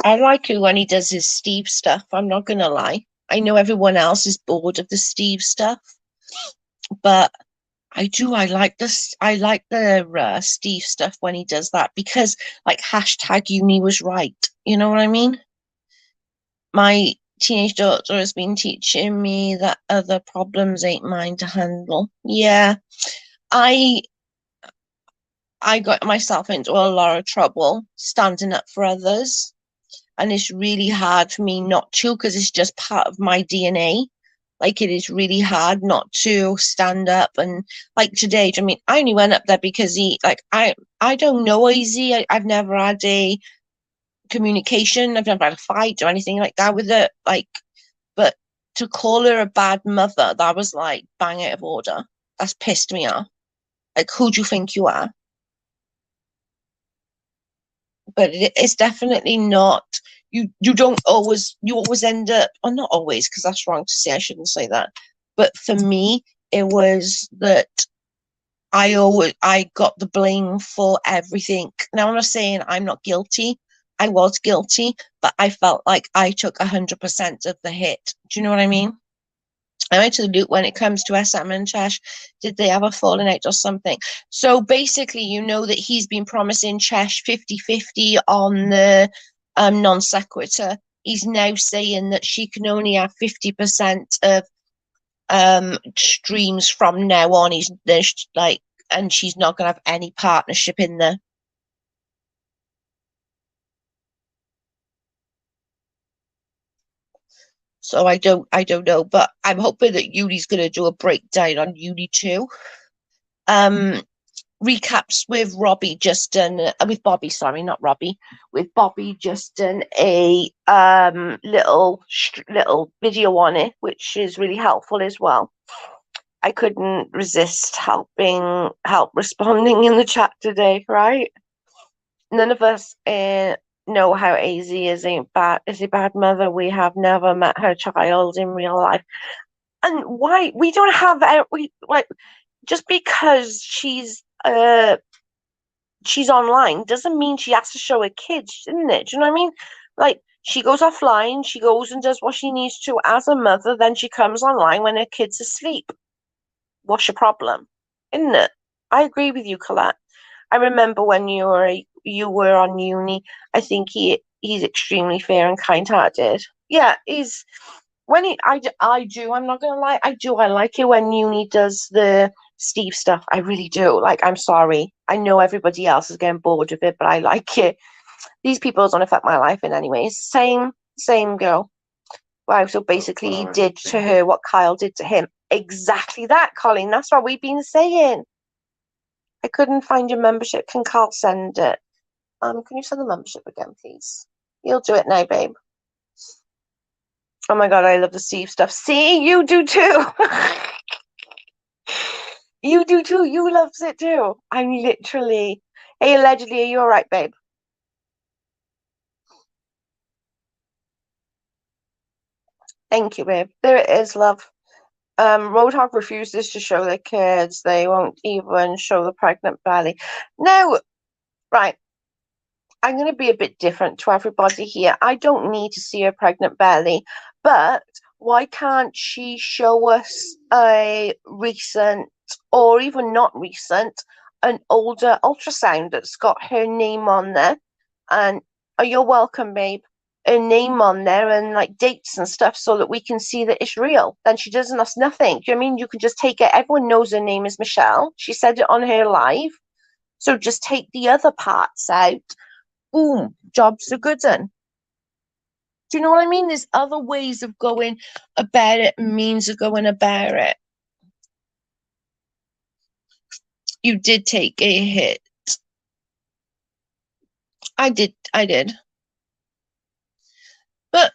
I like it when he does his Steve stuff. I'm not gonna lie. I know everyone else is bored of the Steve stuff, but I do. I like this. I like the Steve stuff when he does that, because, like, hashtag Uni was right. You know what I mean? My teenage daughter has been teaching me that other problems ain't mine to handle. Yeah, I got myself into a lot of trouble standing up for others. And it's really hard for me not to, because it's just part of my DNA. Like it is really hard not to stand up and like today. I mean, I only went up there because I don't know Easy. I've never had a communication. I've never had a fight or anything like that with her. Like, but to call her a bad mother, that was like bang out of order. That's pissed me off. Like, who do you think you are? But it's definitely not. You don't always. You always end up, or not always, because that's wrong to say. I shouldn't say that. But for me, it was that I got the blame for everything. Now I'm not saying I'm not guilty. I was guilty, but I felt like I took 100% of the hit. Do you know what I mean? I went to the loop when it comes to SM and Chesh. Did they have a falling out or something? So basically, you know that he's been promising Chesh 50-50 on the non sequitur. He's now saying that she can only have 50% of streams from now on. He's there's like, and she's not going to have any partnership in there. So I don't know, but I'm hoping that Yuli's going to do a breakdown on Yuli too. Um, Recaps with Robbie just done with Bobby, sorry, not Robbie, with Bobby just done a little video on it, which is really helpful as well. I couldn't resist help responding in the chat today, right? None of us know how AZ is a bad mother. We have never met her child in real life, and why we don't have we like just because she's online doesn't mean she has to show her kids, isn't it? Do you know what I mean? Like she goes offline, she goes and does what she needs to as a mother, then she comes online when her kid's asleep. What's your problem? Isn't it? I agree with you, Colette. I remember when you were on uni. I think he's extremely fair and kind-hearted. Yeah, he's when I do. I'm not gonna lie. I do. I like it when uni does the Steve stuff. I really do. Like, I'm sorry. I know everybody else is getting bored of it, but I like it. These people don't affect my life in any way. Same girl. Wow. So basically, he did to her what Kyle did to him. Exactly that, Colin. That's what we've been saying. I couldn't find your membership. Can Carl send it? Can you send the membership again, please? You'll do it now, babe. Oh my god, I love the Steve stuff. See, you do too. You do too. You loves it too. I'm literally. Hey, allegedly, are you all right, babe? Thank you, babe. There it is, love. Road Hog refuses to show their kids. They won't even show the pregnant belly. No, right. I'm going to be a bit different to everybody here. I don't need to see her pregnant belly, but why can't she show us a recent or even not recent, an older ultrasound that's got her name on there? And oh, you're welcome, babe. Her name on there and like dates and stuff so that we can see that it's real. Then she doesn't us nothing. Do you know what I mean? You can just take it. Everyone knows her name is Michelle. She said it on her live. So just take the other parts out. Boom, job's a good one. Do you know what I mean? There's other ways of going about it, means of going about it. You did take a hit. I did. But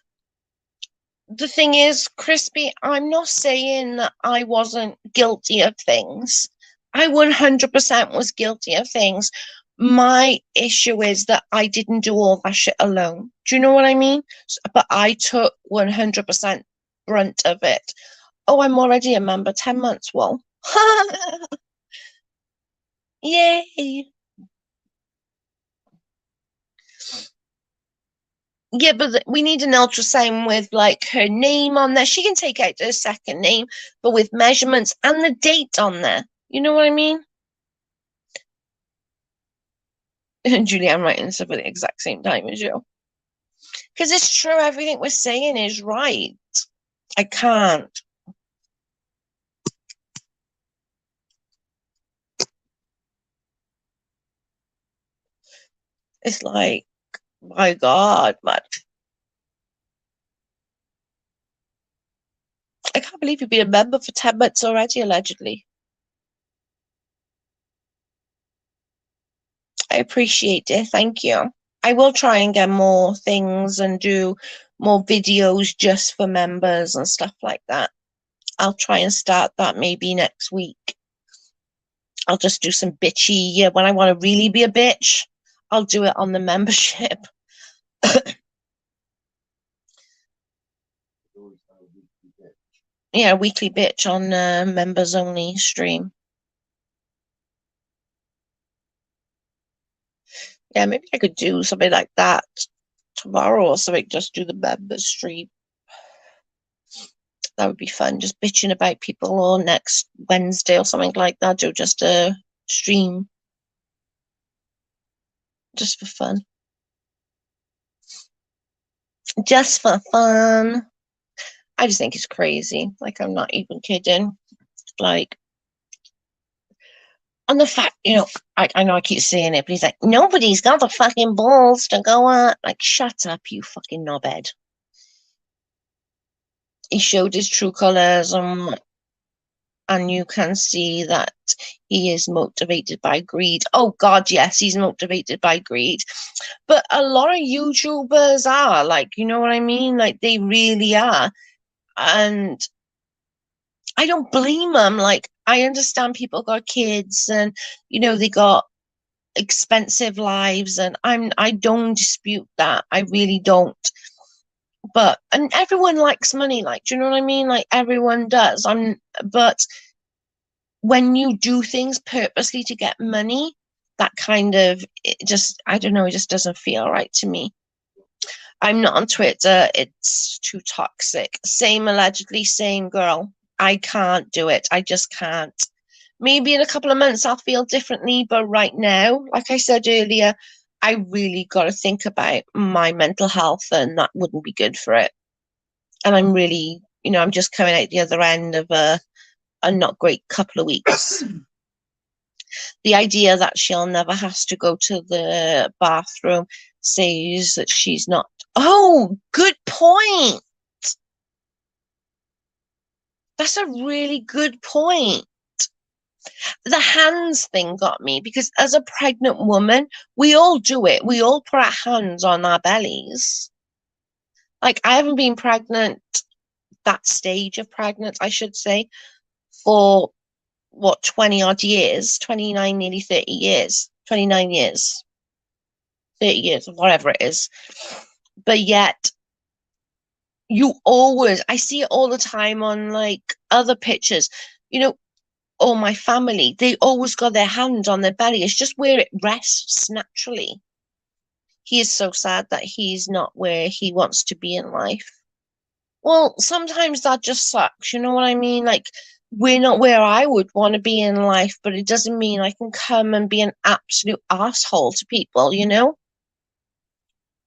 the thing is, Crispy, I'm not saying that I wasn't guilty of things. I 100% was guilty of things. My issue is that I didn't do all that shit alone. Do you know what I mean? But I took 100% brunt of it. Oh, I'm already a member, 10 months. Well, yay. Yeah, but we need an ultrasound with like her name on there. She can take out her second name, but with measurements and the date on there. You know what I mean? Julie, I'm writing stuff at the exact same time as you. Because it's true, everything we're saying is right. I can't. It's like, my God, man. I can't believe you've been a member for 10 months already, allegedly. I appreciate it. Thank you. I will try and get more things and do more videos just for members and stuff like that. I'll try and start that maybe next week. I'll just do some bitchy. Yeah, when I want to really be a bitch, I'll do it on the membership. Yeah, weekly bitch on members only stream. Yeah, maybe I could do something like that tomorrow or something. Just do the members stream. That would be fun. Just bitching about people, or next Wednesday or something like that. Do just a stream, just for fun. Just for fun. I just think it's crazy. Like, I'm not even kidding. Like, on the fact, I know I keep saying it, but he's like, nobody's got the fucking balls to go out. Like, shut up, you fucking knobhead. He showed his true colours, and you can see that he is motivated by greed. Oh God, yes, he's motivated by greed. But a lot of YouTubers are, like, you know what I mean? Like, they really are. And I don't blame them. Like, I understand people got kids and, they got expensive lives, and I don't dispute that. I really don't. And everyone likes money, like, do you know what I mean? Like, everyone does. But when you do things purposely to get money, that kind of, I don't know, it just doesn't feel right to me. I'm not on Twitter. It's too toxic. Same, allegedly, same girl. I can't do it. I just can't. Maybe in a couple of months I'll feel differently, but right now, like I said earlier, I really got to think about my mental health, and that wouldn't be good for it. And I'm really, I'm just coming out the other end of a not great couple of weeks. The idea that she'll never has to go to the bathroom says that she's not. Oh, good point. That's a really good point. The hands thing got me, because as a pregnant woman, we all do it. We all put our hands on our bellies. Like, I haven't been pregnant, that stage of pregnant, I should say, for what, 20 odd years, 29, nearly 30 years, 29 years, 30 years, whatever it is. But yet, I see it all the time on, like, other pictures, or my family, they always got their hand on their belly. It's just where it rests naturally. He is so sad that he's not where he wants to be in life. Well, sometimes that just sucks, you know what I mean? Like, we're not where I would want to be in life, but it doesn't mean I can come and be an absolute asshole to people,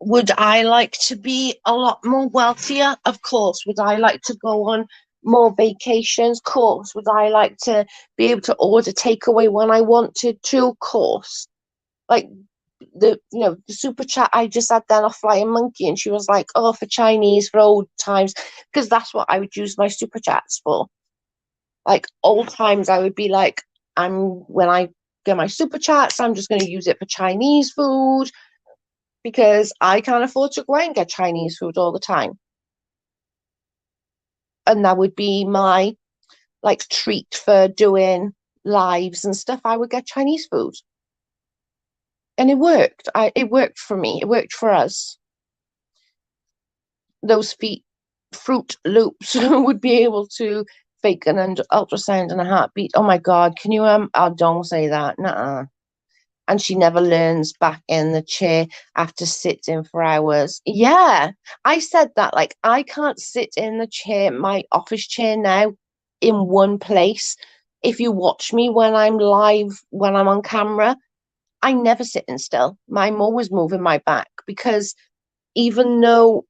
Would I like to be a lot more wealthier? Of course. Would I like to go on more vacations? Of course. Would I like to be able to order takeaway when I wanted to? Of course. Like, the super chat I just had then off Flying Monkey, and she was like, oh, for Chinese, for old times, because that's what I would use my super chats for. Like, old times, I would be like, when I get my super chats, I'm just going to use it for Chinese food, because I can't afford to go out and get Chinese food all the time. And that would be my, like, treat for doing lives and stuff. I would get Chinese food. And it worked. It worked for me. It worked for us. Those Fruit Loops would be able to fake an ultrasound and a heartbeat. Oh my God, can you oh, don't say that. Nuh-uh. And she never learns back in the chair after sitting for hours. Yeah, I said that. Like, I can't sit in the chair, my office chair now, in one place. If you watch me when I'm live, when I'm on camera, I never sit in still. I'm always moving my back, because even though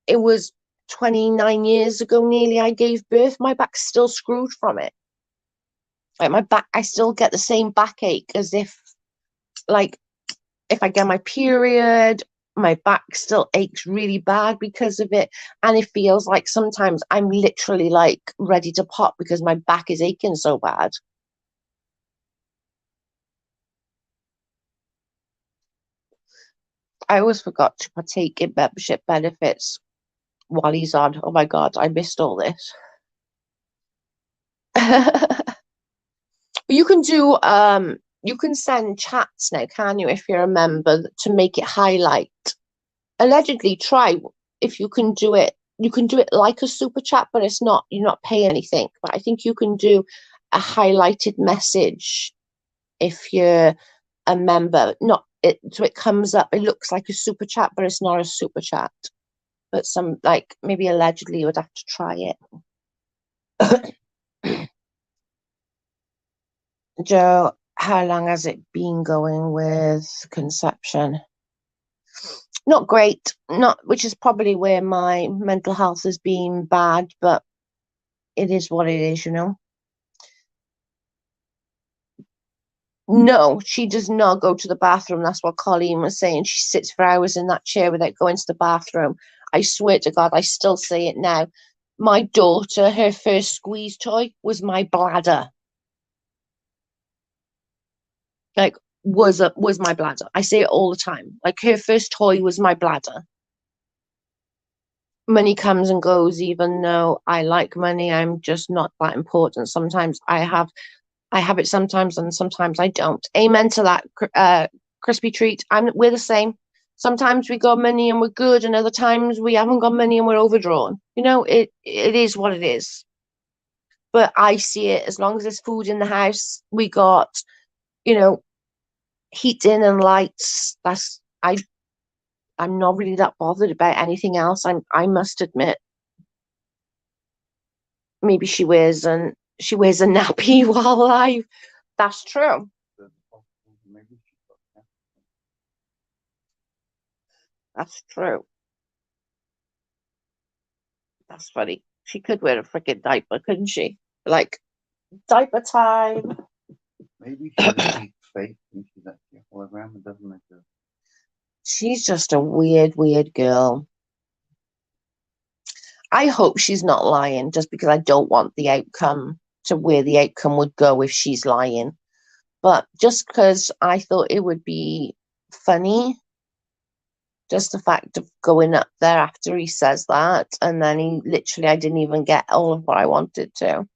it was 29 years ago nearly I gave birth, my back's still screwed from it. Like, my back, I still get the same backache as if, like, if I get my period, my back still aches really bad because of it. And it feels like sometimes I'm literally like ready to pop because my back is aching so bad. I always forgot to partake in membership benefits while he's on. Oh my God, I missed all this. You can do you can send chats now, can you, if you're a member to make it highlight. Allegedly try if you can do it. You can do it like a super chat, but it's not, you're not paying anything. But I think you can do a highlighted message if you're a member. Not it so it comes up, it looks like a super chat, but it's not a super chat. But some like maybe allegedly you would have to try it. Joe, how long has it been going with conception? Not great, not which is probably where my mental health has been bad, but it is what it is, you know. No, she does not go to the bathroom. That's what Colleen was saying. She sits for hours in that chair without going to the bathroom. I swear to God, I still say it now. My daughter, her first squeeze toy was my bladder. Like was my bladder. I say it all the time. Like her first toy was my bladder. Money comes and goes, even though I like money, I'm just not that important. Sometimes I have it sometimes and sometimes I don't. Amen to that, crispy treat. We're the same. Sometimes we got money and we're good, and other times we haven't got money and we're overdrawn. You know, it is what it is. But I see it as long as there's food in the house, we got, you know, heating and lights. I'm not really that bothered about anything else. I must admit. Maybe she wears a nappy while alive. That's true. That's true. That's funny. She could wear a freaking diaper, couldn't she? Like diaper time. Maybe she doesn't fake and she's actually a hologram. It doesn't make her. She's just a weird, weird girl. I hope she's not lying just because I don't want the outcome to where the outcome would go if she's lying. But just because I thought it would be funny, just the fact of going up there after he says that, and then he literally, I didn't even get all of what I wanted to.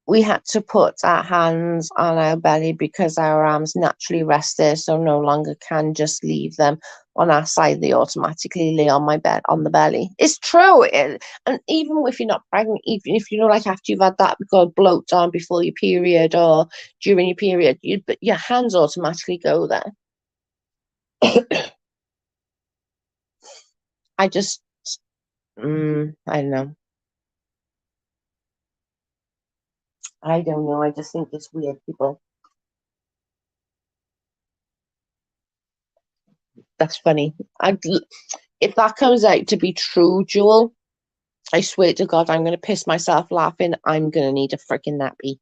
We had to put our hands on our belly because our arms naturally rest there, so no longer can just leave them on our side. They automatically lay on my bed on the belly. It's true. And even if you're not pregnant, even if you know, like after you've had that got bloat on before your period or during your period, but your hands automatically go there. I just, I don't know. I don't know. I just think it's weird, people. That's funny. If that comes out to be true, Jewel, I swear to God, I'm going to piss myself laughing. I'm going to need a freaking nappy.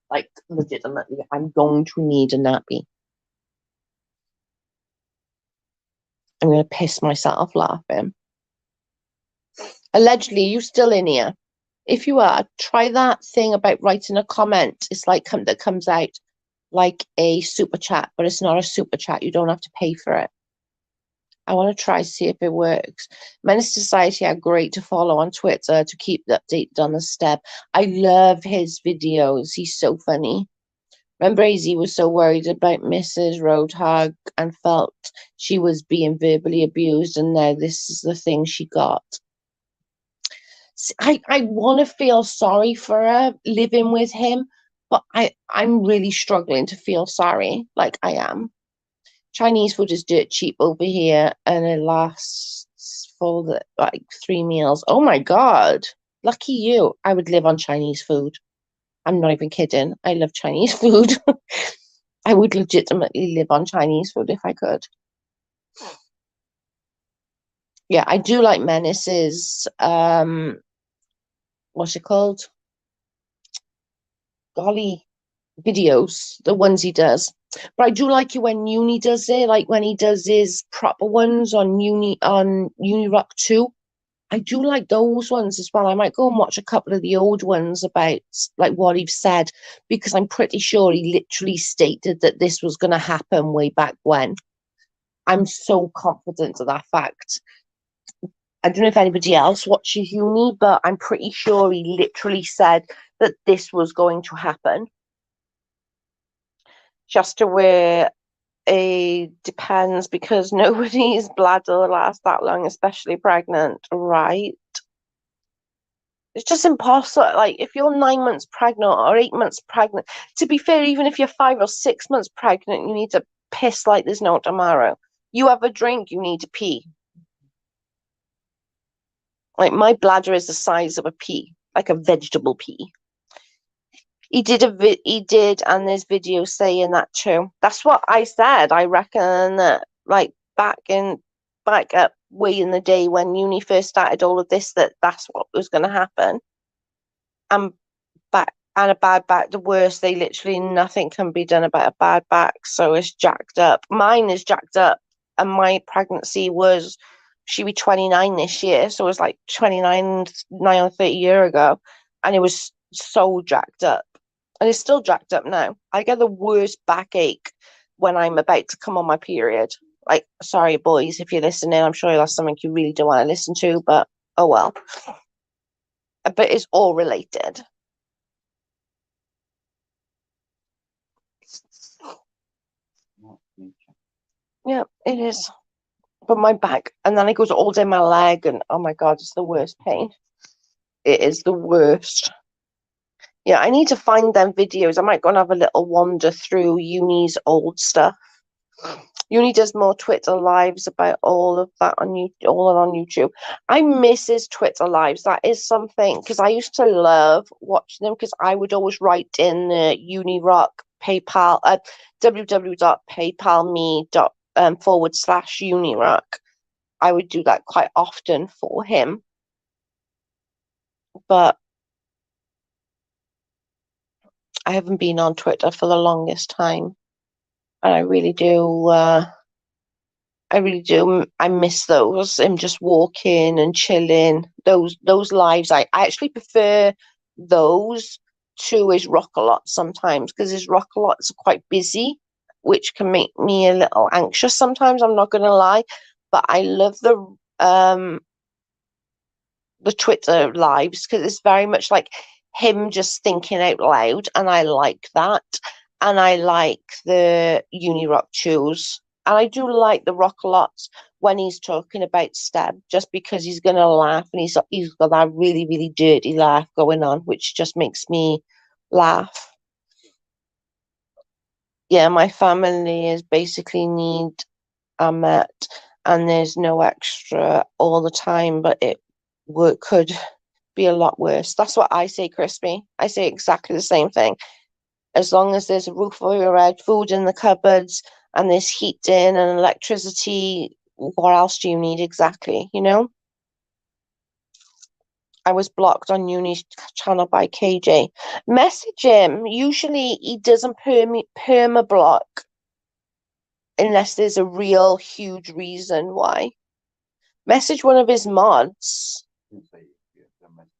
Like, legitimately, I'm going to need a nappy. I'm going to piss myself laughing. Allegedly, you still in here? If you are, try that thing about writing a comment. It's like that comes out like a super chat, but it's not a super chat. You don't have to pay for it. I want to try see if it works. Menace Society are great to follow on Twitter to keep updated on the step. I love his videos. He's so funny. Remember, Izzy was so worried about Mrs. Road Hog and felt she was being verbally abused, and now this is the thing she got. I want to feel sorry for her living with him, but I'm really struggling to feel sorry, like I am. Chinese food is dirt cheap over here, and it lasts for like 3 meals. Oh my God, lucky you! I would live on Chinese food. I'm not even kidding. I love Chinese food. I would legitimately live on Chinese food if I could. Yeah, I do like Menace's what's it called? Golly. videos, the ones he does. But I do like it when Uni does it, like when he does his proper ones on Uni Rock 2. I do like those ones as well. I might go and watch a couple of the old ones about like what he's said, because I'm pretty sure he literally stated that this was going to happen way back when. I'm so confident of that fact. I don't know if anybody else watches Uni, but I'm pretty sure he literally said that this was going to happen. Just to where it depends, because nobody's bladder lasts that long, especially pregnant, right? It's just impossible. Like, if you're 9 months pregnant or 8 months pregnant, to be fair, even if you're 5 or 6 months pregnant, you need to piss like there's no tomorrow. You have a drink, you need to pee. Like, my bladder is the size of a pea, like a vegetable pea. He did and there's videos saying that too. That's what I said. I reckon that, like, back up way in the day when Uni first started all of this, that's what was going to happen. And a bad back, the worst. They literally nothing can be done about a bad back, so it's jacked up. Mine is jacked up, and my pregnancy was, she be 29 this year, so it was like 29, 9 or 30 years ago, and it was so jacked up. And it's still jacked up now. I get the worst backache when I'm about to come on my period. Like, sorry, boys, if you're listening, I'm sure that's something you really don't want to listen to, but oh well. But it's all related. Yeah, it is. But my back, and then it goes all down my leg, and oh my God, it's the worst pain. It is the worst. Yeah, I need to find them videos. I might go and have a little wander through Uni's old stuff. Uni does more Twitter lives about all of that on YouTube. I miss his Twitter lives. That is something, because I used to love watching them, because I would always write in the Uni Rock PayPal www.paypalme.com/Unirock. I would do that quite often for him, but I haven't been on Twitter for the longest time, and I really do. I miss those. Him just walking and chilling. Those lives. I actually prefer those to his rock a lot sometimes, because his rock a lots are quite busy, which can make me a little anxious sometimes. I'm not gonna lie, but I love the Twitter lives, because it's very much like him just thinking out loud, and I like that. And I like the Uni Rock Chews. And I do like the Rock a lot when he's talking about Steb, just because he's gonna laugh, and he's got that really, really dirty laugh going on, which just makes me laugh. Yeah, my family is basically need met, and there's no extra all the time, but it could be a lot worse. That's what I say, Crispy. I say exactly the same thing. As long as there's a roof over your head, food in the cupboards, and there's heating and electricity, what else do you need exactly, you know? I was blocked on Uni's channel by KJ. Message him. Usually he doesn't perma block unless there's a real huge reason why. Message one of his mods.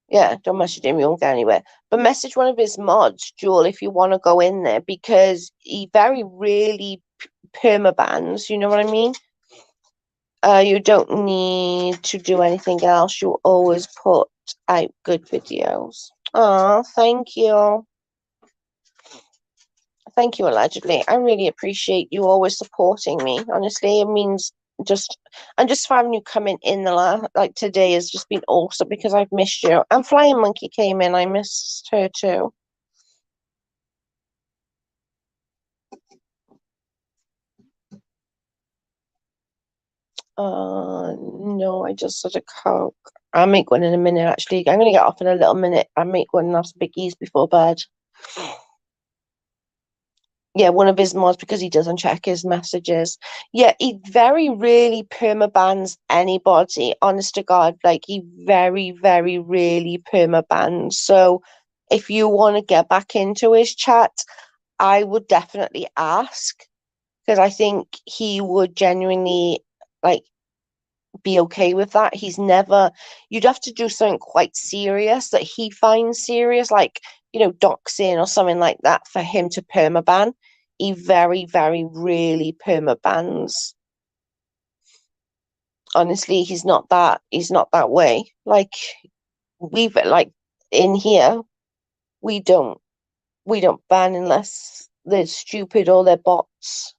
Yeah, don't message him, you won't get anywhere. But message one of his mods, Jewel, if you want to go in there, because he very rarely permabans, you know what I mean? You don't need to do anything else. You always put out good videos. Oh, thank you. Thank you, allegedly. I really appreciate you always supporting me. Honestly, it means just for having you coming in like today has just been awesome, because I've missed you. And Flying Monkey came in. I missed her too. No, I just had a Coke. I'll make one in a minute, actually. I'm going to get off in a little minute. I'll make one and have some biggies before bed. Yeah, one of his mods, because he doesn't check his messages. Yeah, he very rarely permabans anybody, honest to God. Like, he very, very rarely permabans. So if you want to get back into his chat, I would definitely ask, because I think he would genuinely like be okay with that. He's never, you'd have to do something quite serious that he finds serious, like, doxing or something like that for him to permaban. He very, very rarely permabans. Honestly, he's not that way. Like in here, we don't ban unless they're stupid or they're bots.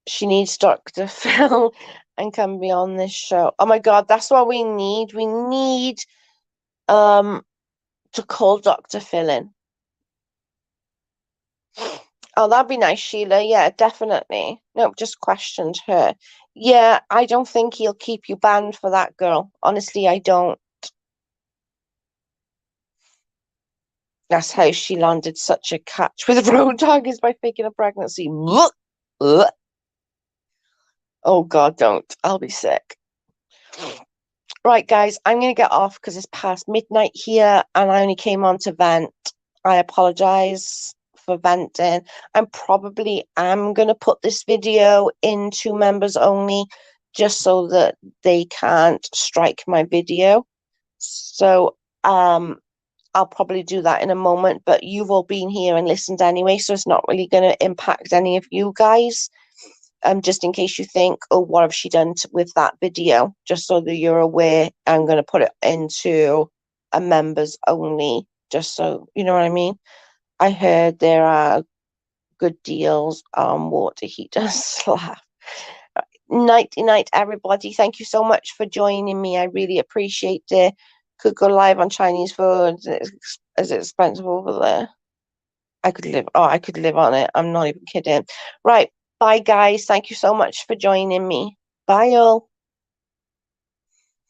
She needs Dr. Phil and can be on this show. Oh my God, that's what we need. We need to call Dr. Phil in. Oh, that'd be nice, Sheila. Yeah, definitely. Nope, just questioned her. Yeah, I don't think he'll keep you banned for that, girl. Honestly, I don't. That's how she landed such a catch with Road Hog is by faking a pregnancy. Ugh. Oh God, don't. I'll be sick. Right, guys, I'm going to get off because it's past midnight here and I only came on to vent. I apologize for venting. I'm probably am going to put this video into members only just so that they can't strike my video. So, I'll probably do that in a moment, but you've all been here and listened anyway, so it's not really going to impact any of you guys. Just in case you think, oh, what have she done with that video? Just so that you're aware, I'm going to put it into a members only, just so you know what I mean. I heard there are good deals on water heaters. Nighty night, everybody. Thank you so much for joining me. I really appreciate it. Could go live on Chinese food. Is it expensive over there? I could live on it. I'm not even kidding. Right. Bye, guys. Thank you so much for joining me. Bye, all.